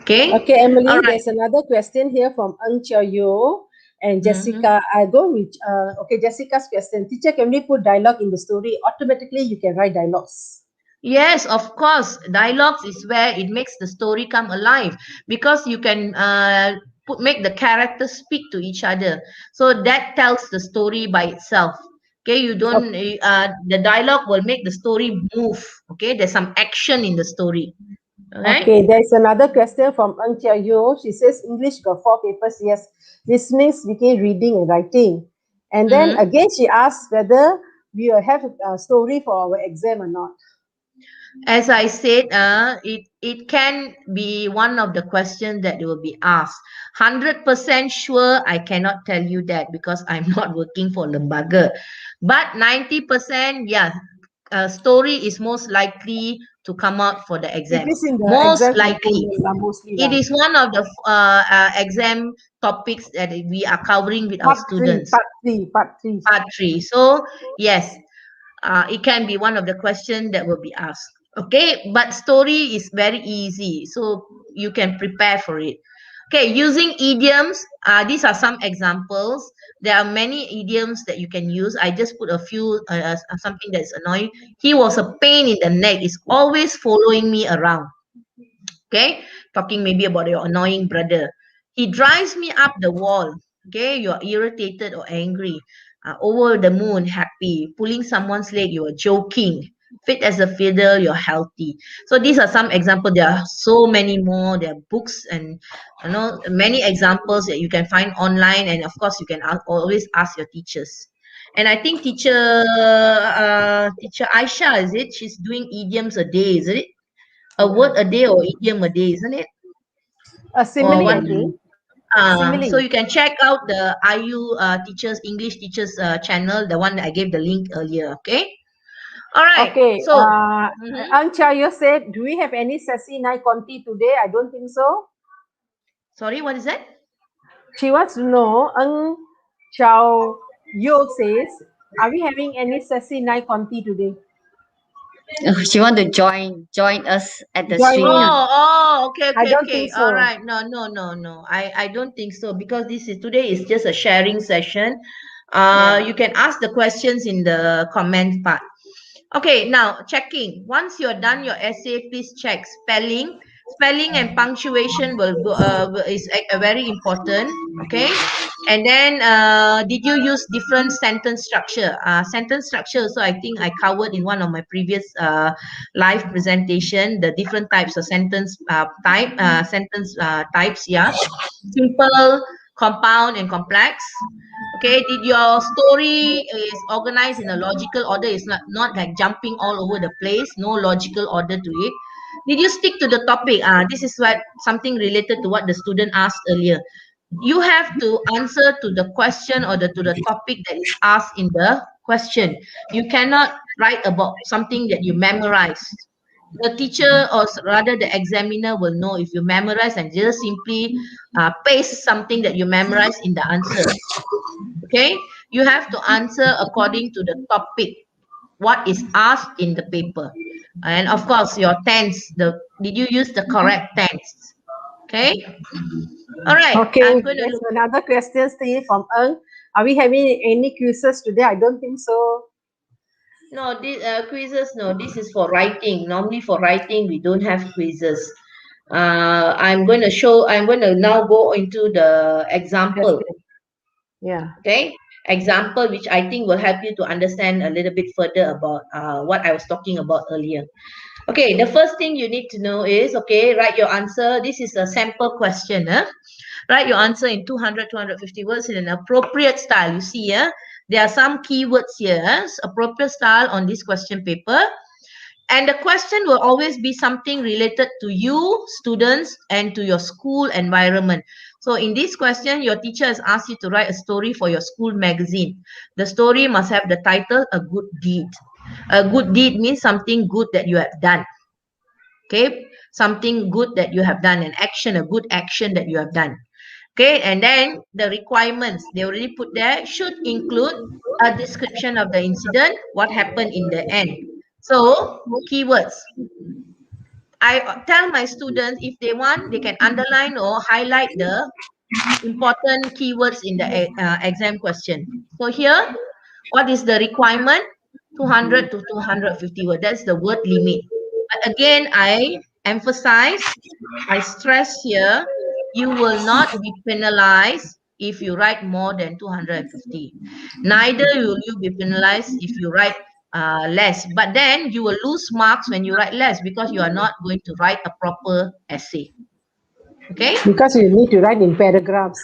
Okay, Okay, all Emily, right. there's another question here from Yu and Mm-hmm. Jessica. I go with okay, Jessica's question. Teacher, can we put dialogue in the story? Automatically, you can write dialogues. Yes, of course. Dialogues is where it makes the story come alive, because you can make the characters speak to each other. So that tells the story by itself. Okay, you don't the dialogue will make the story move. Okay, there's some action in the story. All right. Okay, there's another question from Yu. She says English got 4 papers. Yes, listening, speaking, reading, and writing. And then Mm-hmm. again, she asks whether we will have a story for our exam or not. As I said, it can be one of the questions that will be asked. 100% sure, I cannot tell you that because I'm not working for Lembaga. But 90%, yeah, story is most likely to come out for the It exam. is in the Most exam likely. component, mostly. It is one of the exam topics that we are covering with our Part 3, students. part 3, part 3. Part 3. So, yes, it can be one of the questions that will be asked. Okay, but story is very easy, so you can prepare for it. Okay, using idioms, these are some examples. There are many idioms that you can use. I just put a few, something that's annoying. He was a pain in the neck. Is always following me around. Okay, talking maybe about your annoying brother. He drives me up the wall. Okay, you're irritated or angry. Over the moon, happy. Pulling someone's leg, you are joking. Fit as a fiddle, you're healthy. So these are some examples. There are so many more. There are books and many examples that you can find online, and of course you can always ask your teachers. And I think teacher Aisha, is it? She's doing idioms a day, is it? A word a day or idiom a day, isn't it? A Or simile, what? I think. So Simile. you can check out the IU teachers, English teachers channel, the one that I gave the link earlier. Okay. All right. Okay, So, mhm. You said, do we have any sassy night conti today? I don't think so. Sorry, what is that? She wants to know, Chao Yo says, are we having any sassy night conti today? She want to join us at the Join stream. in. Okay, I okay, don't okay. think All so. right. No, no, no, no. I don't think so, because today is just a sharing session. You can ask the questions in the comment part. Okay, now checking. Once you're done your essay, please check spelling, spelling and punctuation is very important. Okay, and then did you use different sentence structure? Sentence structure, so I think I covered in one of my previous live presentation the different types of sentence types. Yeah, simple, compound, and complex. Okay, did your story is organized in a logical order? It's not like jumping all over the place. No logical order to it. Did you stick to the topic? This is what something related to what the student asked earlier. You have to answer to the question or to the topic that is asked in the question. You cannot write about something that you memorized. The teacher or rather the examiner will know if you memorize and just simply paste something that you memorize in the answer. Okay, you have to answer according to the topic, what is asked in the paper, and of course your tense. Did you use the correct tense? Okay. All right. Okay, I'm going to there's look. another question still from Eng. Are we having any quizzes today? I don't think so. No, this quizzes. No, this is for writing. Normally for writing, we don't have quizzes. I'm going to now go into the example. Yeah. Okay, example which I think will help you to understand a little bit further about what I was talking about earlier. Okay, the first thing you need to know is, okay, write your answer. This is a sample question. Write your answer in 200, 250 words in an appropriate style. You see, there are some keywords here, appropriate style on this question paper. And the question will always be something related to you, students, and to your school environment. So in this question, your teacher has asked you to write a story for your school magazine. The story must have the title, A Good Deed. A good deed means something good that you have done. Okay, something good that you have done, an action, a good action that you have done. Okay, and then the requirements, they already put there, should include a description of the incident, what happened in the end. So, keywords. I tell my students if they want, they can underline or highlight the important keywords in the exam question. So here, what is the requirement? 200 to 250 words. That's the word limit. But again, I emphasize, I stress here, you will not be penalized if you write more than 250. Neither will you be penalized if you write less. But then you will lose marks when you write less because you are not going to write a proper essay. Okay? Because you need to write in paragraphs.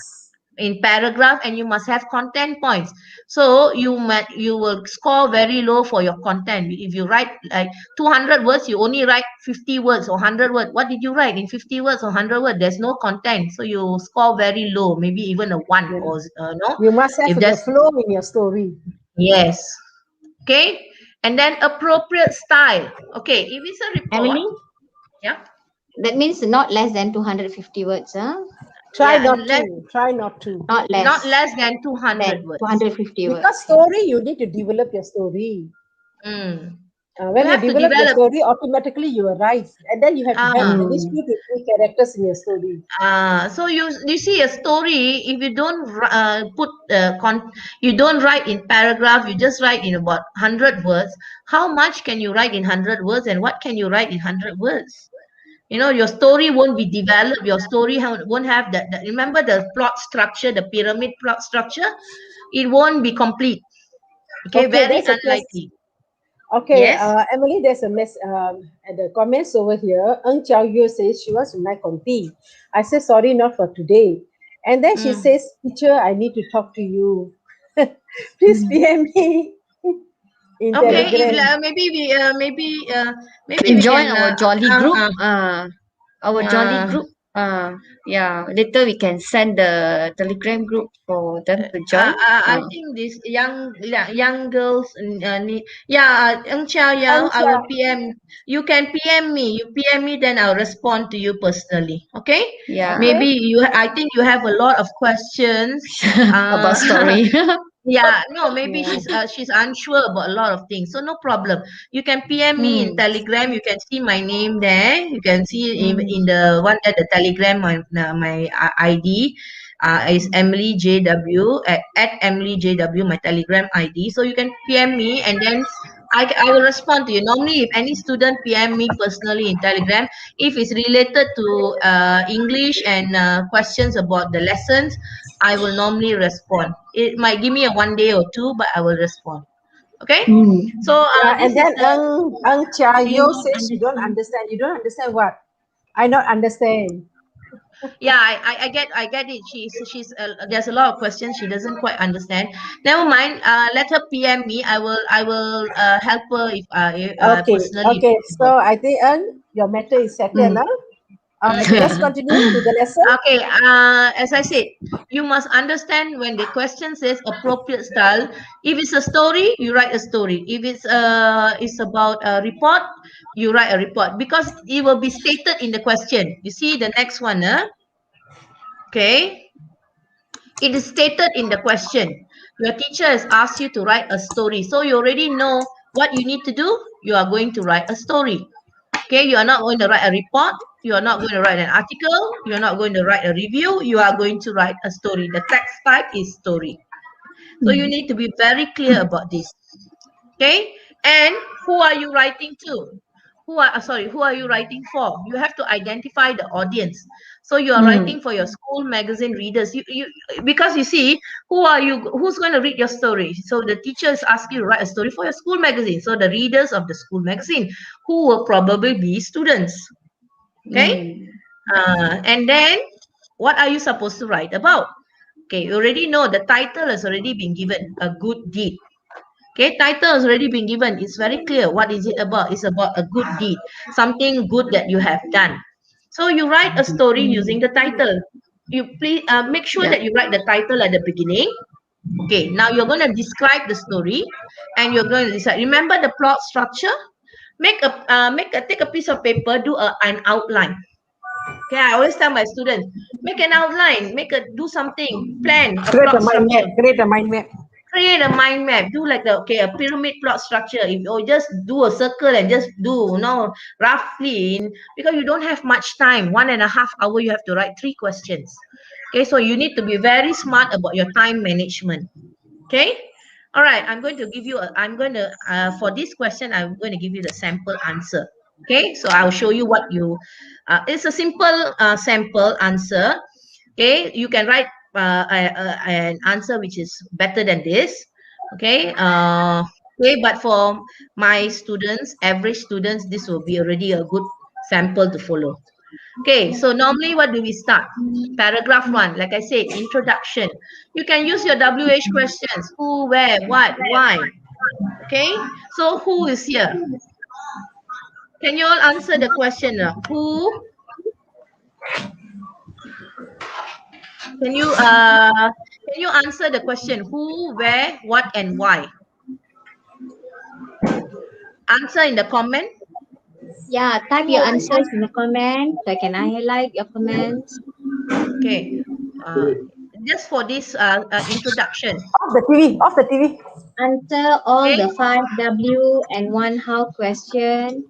In paragraph, and you must have content points. So you will score very low for your content. If you write like 200 words, you only write 50 words or 100 words. What did you write in 50 words or 100 words? There's no content, so you score very low, maybe even a 1 or no. You must have If the flow in your story. Yes. Okay, and then appropriate style. Okay, if it's a report, Emily, yeah, that means not less than 250 words, huh? Try Yeah, not to. Try not to. Not less. not less than 200 words. 250 words. Because story, you need to develop your story. Mm. When you have to develop your develop. story, automatically you will write. And then you have to have at least 2 to 3 characters in your story. So you see a story, if you don't you don't write in paragraph, you just write in about 100 words. How much can you write in 100 words, and what can you write in 100 words? You know, your story won't be developed. Your story won't have that. Remember the plot structure, the pyramid plot structure? It won't be complete. Okay, very that's a unlikely. Okay, Yes. Emily, there's a mess at the comments over here. Eng Chiao Yu says she wants to night on tea. I said sorry, not for today. And then she says, teacher, I need to talk to you. Please PM me in Okay, Telegram. maybe we Join can our jolly group. Our jolly group. Yeah. Later we can send the Telegram group for them to join. I think this young girls need, Eng Chia, Eng I will Chia. PM. You can PM me. You PM me, then I'll respond to you personally. Okay? Yeah. Maybe I think you have a lot of questions About story. Yeah, no, maybe she's unsure about a lot of things. So no problem. You can PM me in Telegram. You can see my name there. You can see in the one at the Telegram my ID is Emily JW at Emily JW, my Telegram ID. So you can PM me, and then I will respond to you. Normally, if any student PM me personally in Telegram, if it's related to English and questions about the lessons, I will normally respond. It might give me a 1 day or 2, but I will respond. Okay. So And this is then the Ang Chia Do Yo not says you don't understand. understand. You don't understand what? I not understand. yeah, I get it. She's there's a lot of questions she doesn't quite understand. Never mind. Let her PM me. I will help her if Okay, personally. okay. So I think your matter is settled, huh? Okay, let's continue to the lesson. Okay, as I said, you must understand when the question says appropriate style. If it's a story, you write a story. If it's about a report, you write a report because it will be stated in the question. You see the next one, huh? Okay. It is stated in the question. Your teacher has asked you to write a story. So you already know what you need to do. You are going to write a story. Okay, you are not going to write a report. You are not going to write an article. You are not going to write a review. You are going to write a story. The text type is story. So you need to be very clear about this. Okay, and who are you writing to? Who are you writing for? You have to identify the audience. So you are writing for your school magazine readers. Because you see, who's going to read your story? So the teacher is asking you to write a story for your school magazine. So the readers of the school magazine, who will probably be students. Okay. And then what are you supposed to write about? Okay, you already know the title has already been given, a good deed. Okay, title has already been given. It's very clear. What is it about? It's about a good deed, something good that you have done. So you write a story using the title. You please make sure that you write the title at the beginning. Okay, now you're going to describe the story, and you're going to decide. Remember the plot structure. Take a piece of paper, do an outline. Okay, I always tell my students, make an outline, do something, plan a Create a plot mind map. structure. Create a mind map. Create a mind map. Do like a pyramid plot structure. If you just do a circle and just do roughly because you don't have much time. 1.5 hours you have to write 3 questions. Okay, so you need to be very smart about your time management. Okay. All right. For this question, I'm going to give you the sample answer. Okay. So I'll show you what it's a simple sample answer. Okay. You can write an answer which is better than this. Okay. Okay. But for my students, average students, this will be already a good sample to follow. Okay, so normally what do we start? Paragraph 1, like I said, introduction. You can use your WH questions. Who, where, what, why. Okay, so who is here? Can you all answer the question? Who? Can you answer the question? Who, where, what, and why? Answer in the comment. Yeah, type your answers in the comment so I can highlight your comments. Okay, just for this introduction. Off the TV. Off the TV. Answer all Okay. the 5 W and 1 how question.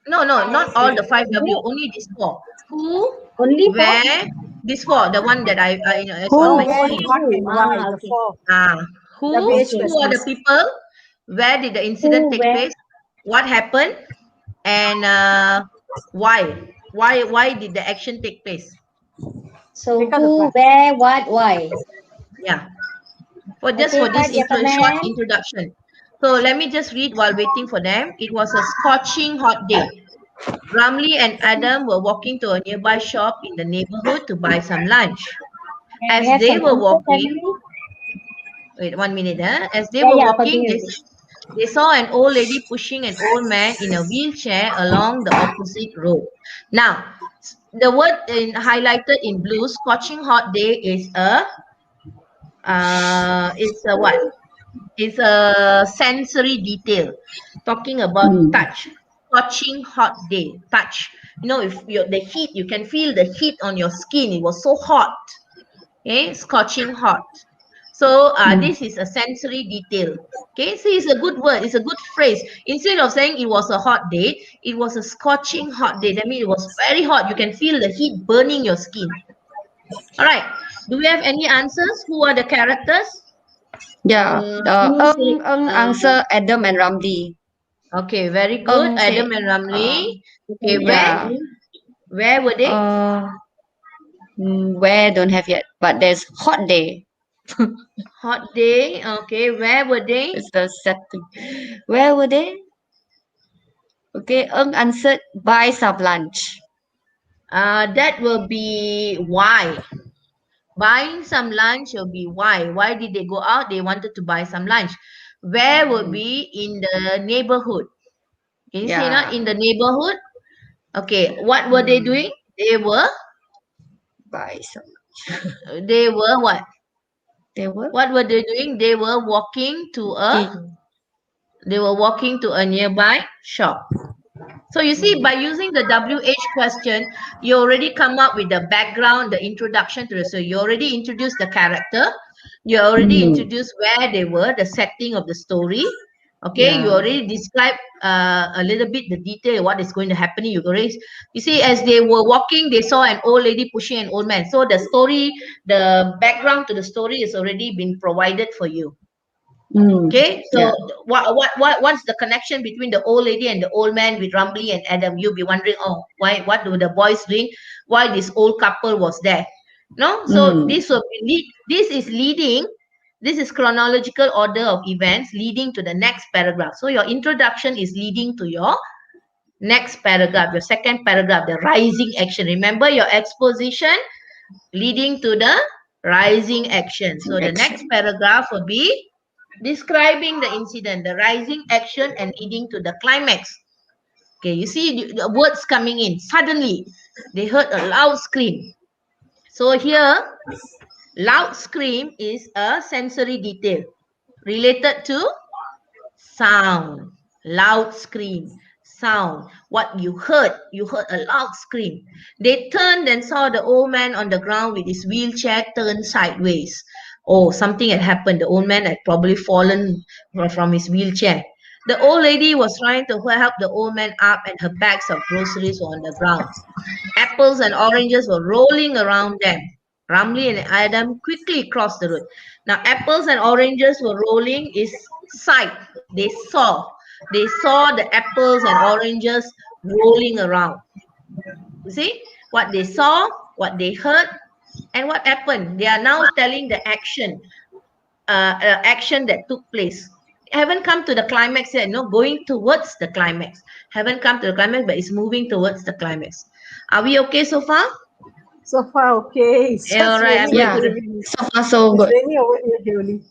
No, not all the 5W, only these 4. Who, Only 4? where, these 4, the one that it's Who, on my where, screen. what, and why. The Okay. 4 Who, WH who are the questions. people? Where did the incident take where? place? What happened? And why? Why did the action take place? So Because of who, what? where, what, why? Yeah. For Okay, this type your short comment. introduction. So let me just read while waiting for them. It was a scorching hot day. Ramli and Adam were walking to a nearby shop in the neighborhood to buy some lunch. And we As have they some were answers, walking, haven't we? wait 1 minute, as they were walking, Continue. they saw an old lady pushing an old man in a wheelchair along the opposite road. Now, the word highlighted in blue, scorching hot day, is what? It's a sensory detail, talking about touch. Scorching hot day, touch. If the heat, you can feel the heat on your skin. It was so hot. Okay, scorching hot. So this is a sensory detail. Okay, so it's a good word. It's a good phrase. Instead of saying it was a hot day, it was a scorching hot day. That means it was very hot. You can feel the heat burning your skin. All right. Do we have any answers? Who are the characters? Yeah. Who said, Answer Adam and Ramli. Okay, very good. Okay. Adam and Ramli. Okay, Yeah. where were they? Where don't have yet, but there's hot day. Hot day. Okay, where were they? It's the setting. Where were they? Okay, answered buy some lunch. That will be why. Buying some lunch will be why. Why did they go out? They wanted to buy some lunch. Where will be in the neighborhood? Can you say Yeah. not in the neighborhood? Okay, what were they doing? They were Buy some. what? They were What were they doing? They were walking to a nearby shop. So you see, by using the WH question, you already come up with the background, the introduction to it. So you already introduced the character. You already introduced where they were, the setting of the story. Okay, you already described a little bit the detail, what is going to happen. You see, as they were walking, they saw an old lady pushing an old man. So the story, the background to the story is already been provided for you. Okay, so what's the connection between the old lady and the old man with Ramli and Adam? You'll be wondering, oh, what were the boys doing? Why this old couple was there? No, so this is leading. This is chronological order of events leading to the next paragraph. So your introduction is leading to your next paragraph, your second paragraph, the rising action. Remember your exposition leading to the rising action. So the next paragraph will be describing the incident, the rising action and leading to the climax. Okay, you see the words coming in. Suddenly, they heard a loud scream. So here, loud scream is a sensory detail related to sound. Loud scream, sound. What you heard a loud scream. They turned and saw the old man on the ground with his wheelchair turned sideways. Oh, something had happened. The old man had probably fallen from his wheelchair. The old lady was trying to help the old man up, and her bags of groceries were on the ground. Apples and oranges were rolling around them. Ramli and Adam quickly crossed the road. Now, apples and oranges were rolling is sight. They saw. They saw the apples and oranges rolling around. You see? What they saw, what they heard, and what happened. They are now telling the action that took place. Haven't come to the climax yet, no, going towards the climax. Haven't come to the climax, but it's moving towards the climax. Are we okay so far? So far, okay. It's All right, I'm going to so far so good. raining over here, Julie.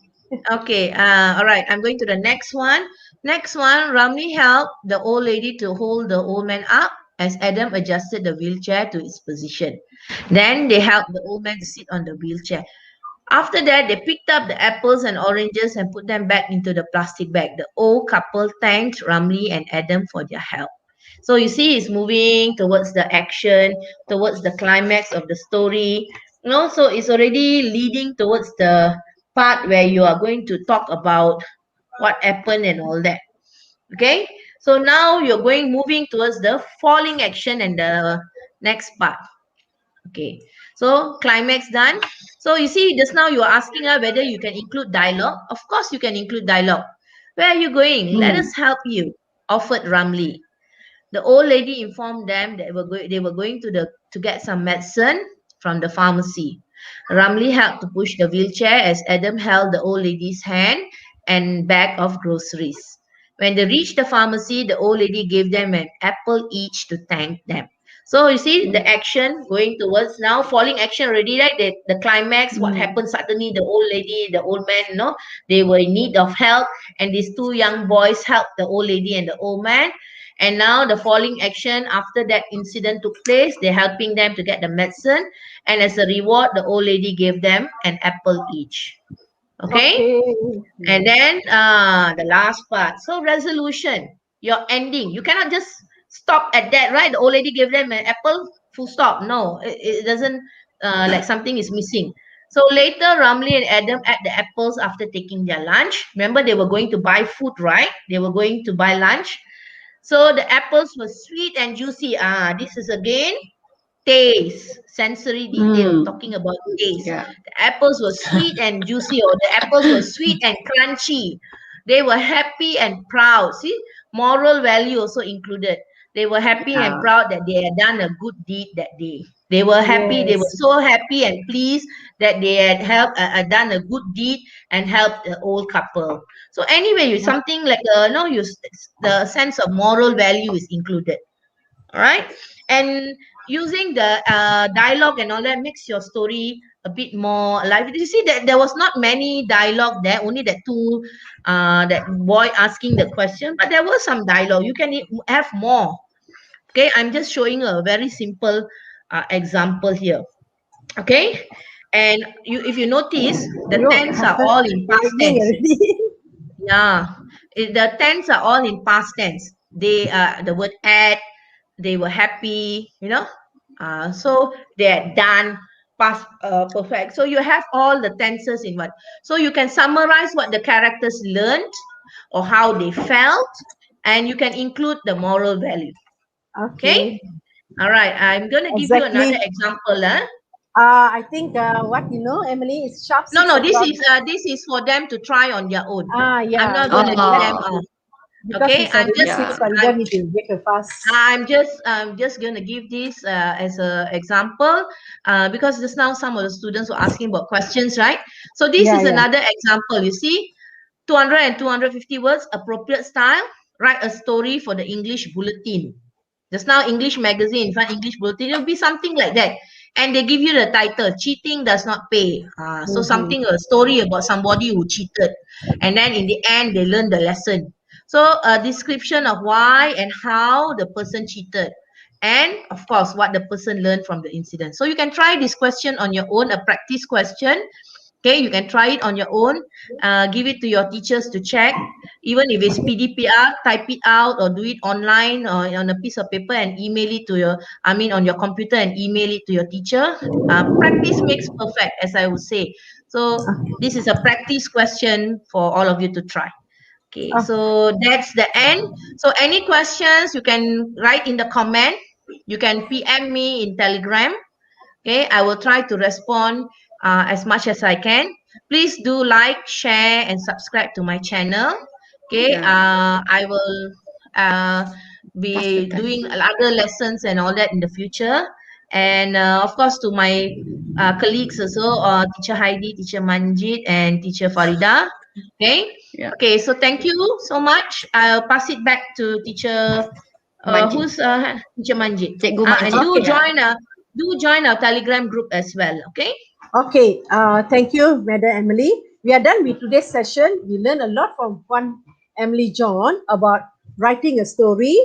Okay, all right, I'm going to the next one. Next one, Ramli helped the old lady to hold the old man up as Adam adjusted the wheelchair to its position. Then they helped the old man to sit on the wheelchair. After that, they picked up the apples and oranges and put them back into the plastic bag. The old couple thanked Ramli and Adam for their help. So you see, it's moving towards the action, towards the climax of the story. You know, so it's already leading towards the part where you are going to talk about what happened and all that. Okay, so now you're moving towards the falling action and the next part. Okay, so climax done. So you see, just now you are asking her whether you can include dialogue. Of course, you can include dialogue. Where are you going? Let us help you, offered Ramli. The old lady informed them that they were going to get some medicine from the pharmacy. Ramli helped to push the wheelchair as Adam held the old lady's hand and bag of groceries. When they reached the pharmacy, the old lady gave them an apple each to thank them. So you see the action going towards now falling action already, right? The climax, what happened suddenly, the old lady, the old man, you know, they were in need of help, and these two young boys helped the old lady and the old man. And now the falling action after that incident took place, they're helping them to get the medicine, and as a reward, the old lady gave them an apple each. Okay? And then the last part. So resolution, your ending. You cannot just stop at that, right? The old lady gave them an apple, full stop. No, it doesn't, like something is missing. So later, Ramli and Adam ate the apples after taking their lunch. Remember, they were going to buy food, right? They were going to buy lunch. So the apples were sweet and juicy. This is again taste, sensory detail, talking about taste. Yeah. The apples were sweet and juicy, or the apples were sweet and crunchy. They were happy and proud. See, moral value also included. They were happy and proud that they had done a good deed that day. They were happy. They were Yes. so happy and pleased that they had helped, done a good deed and helped the old couple. So anyway, something like the sense of moral value is included. All right, and using the dialogue and all that makes your story a bit more alive. You see that there was not many dialogue there, only that two that boy asking the question, but there was some dialogue. You can have more. Okay, I'm just showing a very simple example here. Okay, and if you notice, the Look, tense are all in past raining tense. already. Yeah, the tense are all in past tense. They the word at, they were happy, so they're done, past perfect. So you have all the tenses in one. So you can summarize what the characters learned or how they felt, and you can include the moral value. Okay. Okay, All right. I'm going to give you another exactly. example. Huh? I think what you know, Emily, is sharp No, 6 no. This o'clock. is for them to try on their own. I'm Yeah, not going to give that's them. true. Because Okay. it's already 6, Farida need to make a fast. I'm just going to give this as a example because just now some of the students were asking about questions, right? So this Yeah, is yeah. another example. You see, 200 and 250 words, appropriate style. Write a story for the English bulletin. Just now, English magazine, in fact, English bulletin, it will be something like that. And they give you the title, Cheating Does Not Pay. So something, a story about somebody who cheated. And then in the end, they learn the lesson. So a description of why and how the person cheated. And of course, what the person learned from the incident. So you can try this question on your own, a practice question. Okay, you can try it on your own. Give it to your teachers to check. Even if it's PDPR, type it out or do it online or on a piece of paper and email it to on your computer and email it to your teacher. Practice makes perfect, as I would say. So this is a practice question for all of you to try. Okay, so that's the end. So any questions, you can write in the comment. You can PM me in Telegram. Okay, I will try to respond as much as I can. Please do like, share, and subscribe to my channel. Okay, I will be doing other lessons and all that in the future. And of course, to my colleagues also, Teacher Heidi, Teacher Manjit, and Teacher Farida. Okay. Okay. So thank you so much. I'll pass it back to Teacher. Who's Teacher Manjit? Cikgu And Manjit. do join our Telegram group as well. Okay. Okay, thank you, Madam Emily. We are done with today's session. We learned a lot from one Emily John about writing a story.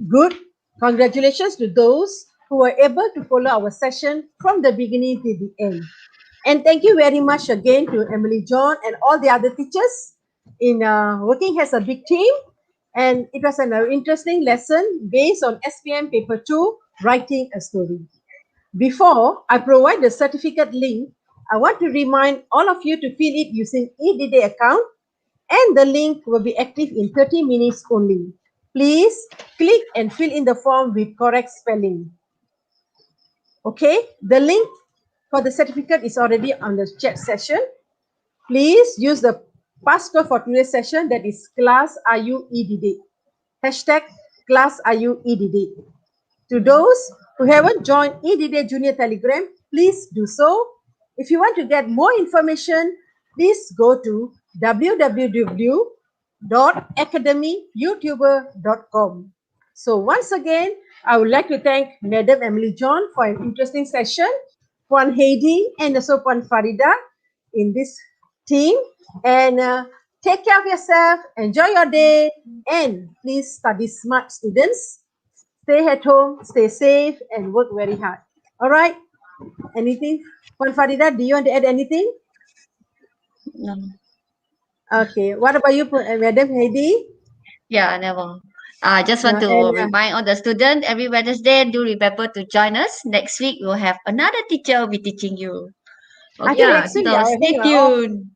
Good. Congratulations to those who were able to follow our session from the beginning to the end. And thank you very much again to Emily John and all the other teachers in working as a big team. And it was an interesting lesson based on SPM Paper 2, Writing a Story. Before I provide the certificate link, I want to remind all of you to fill it using eDD account, and the link will be active in 30 minutes only. Please click and fill in the form with correct spelling. Okay, the link for the certificate is already on the chat session. Please use the passcode for today's session, that is class AYU EDD. Hashtag class AYU EDD. To those who haven't joined EDD Junior Telegram, please do so. If you want to get more information, please go to www.academyyoutuber.com. So once again, I would like to thank Madam Emily John for an interesting session, Puan Heidi and also Puan Farida in this team. And take care of yourself, enjoy your day, and please study smart, students. Stay at home, stay safe, and work very hard. All right? Anything? Puan Farida, do you want to add anything? No. Okay. What about you, Madam Heidi? Yeah, never. I just want No, to and remind all the students every Wednesday, do remember to join us. Next week, we'll have another teacher will be teaching you. I Okay, think Yeah, next week, so I stay think we are off tuned.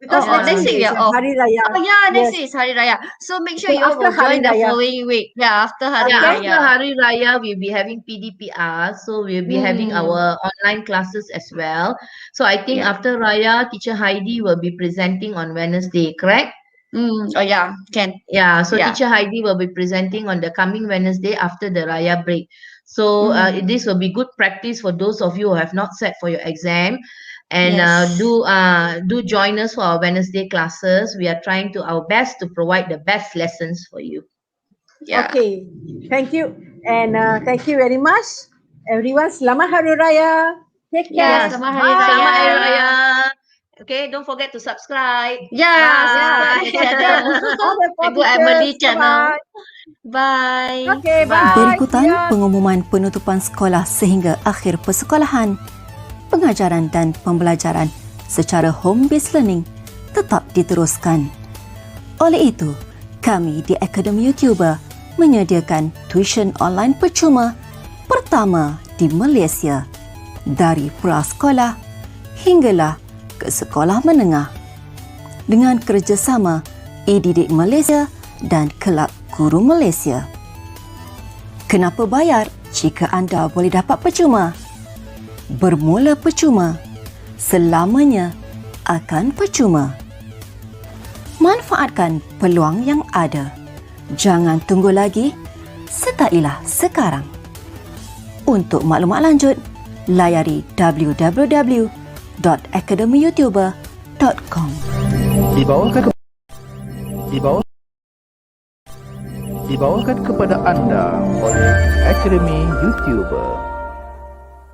because Oh, next next yeah. week week we is are off. Hari Raya. Oh, yeah, next Yes. week is Hari Raya. So make sure So you all after will Hari join the Raya. following week. Yeah, after Hari Yeah, Okay. after Raya. Hari Raya, we'll be having PDPR. So we'll be having our online classes as well. So I think Yeah. after Raya, Teacher Heidi will be presenting on Wednesday, correct? Oh yeah, can. Yeah, so Yeah. Teacher Heidi will be presenting on the coming Wednesday after the Raya break. So this will be good practice for those of you who have not sat for your exam. And Yes. do join us for our Wednesday classes. We are trying to our best to provide the best lessons for you. Yeah. Okay, thank you. And thank you very much. Everyone, Selamat Hari Raya. Take care. Yes. Selamat Hari Bye. Raya. Selamat Hari Raya. Okay, don't forget to subscribe. Yeah. Bye. Channel. All the Cikgu Emily teachers, channel. bye-bye. Bye. Okay, bye. Berikutan See ya. pengumuman penutupan sekolah sehingga akhir persekolahan, pengajaran dan pembelajaran secara home-based learning tetap diteruskan. Oleh itu, kami di Akademi YouTuber menyediakan tuition online percuma pertama di Malaysia dari prasekolah hinggalah ke sekolah menengah dengan kerjasama e-didik Malaysia dan Kelab Guru Malaysia. Kenapa bayar jika anda boleh dapat percuma? Bermula percuma, selamanya akan percuma. Manfaatkan peluang yang ada. Jangan tunggu lagi, sertailah sekarang. Untuk maklumat lanjut, layari www.academyyoutuber.com. Dibawakan kepada anda oleh Akademi YouTuber.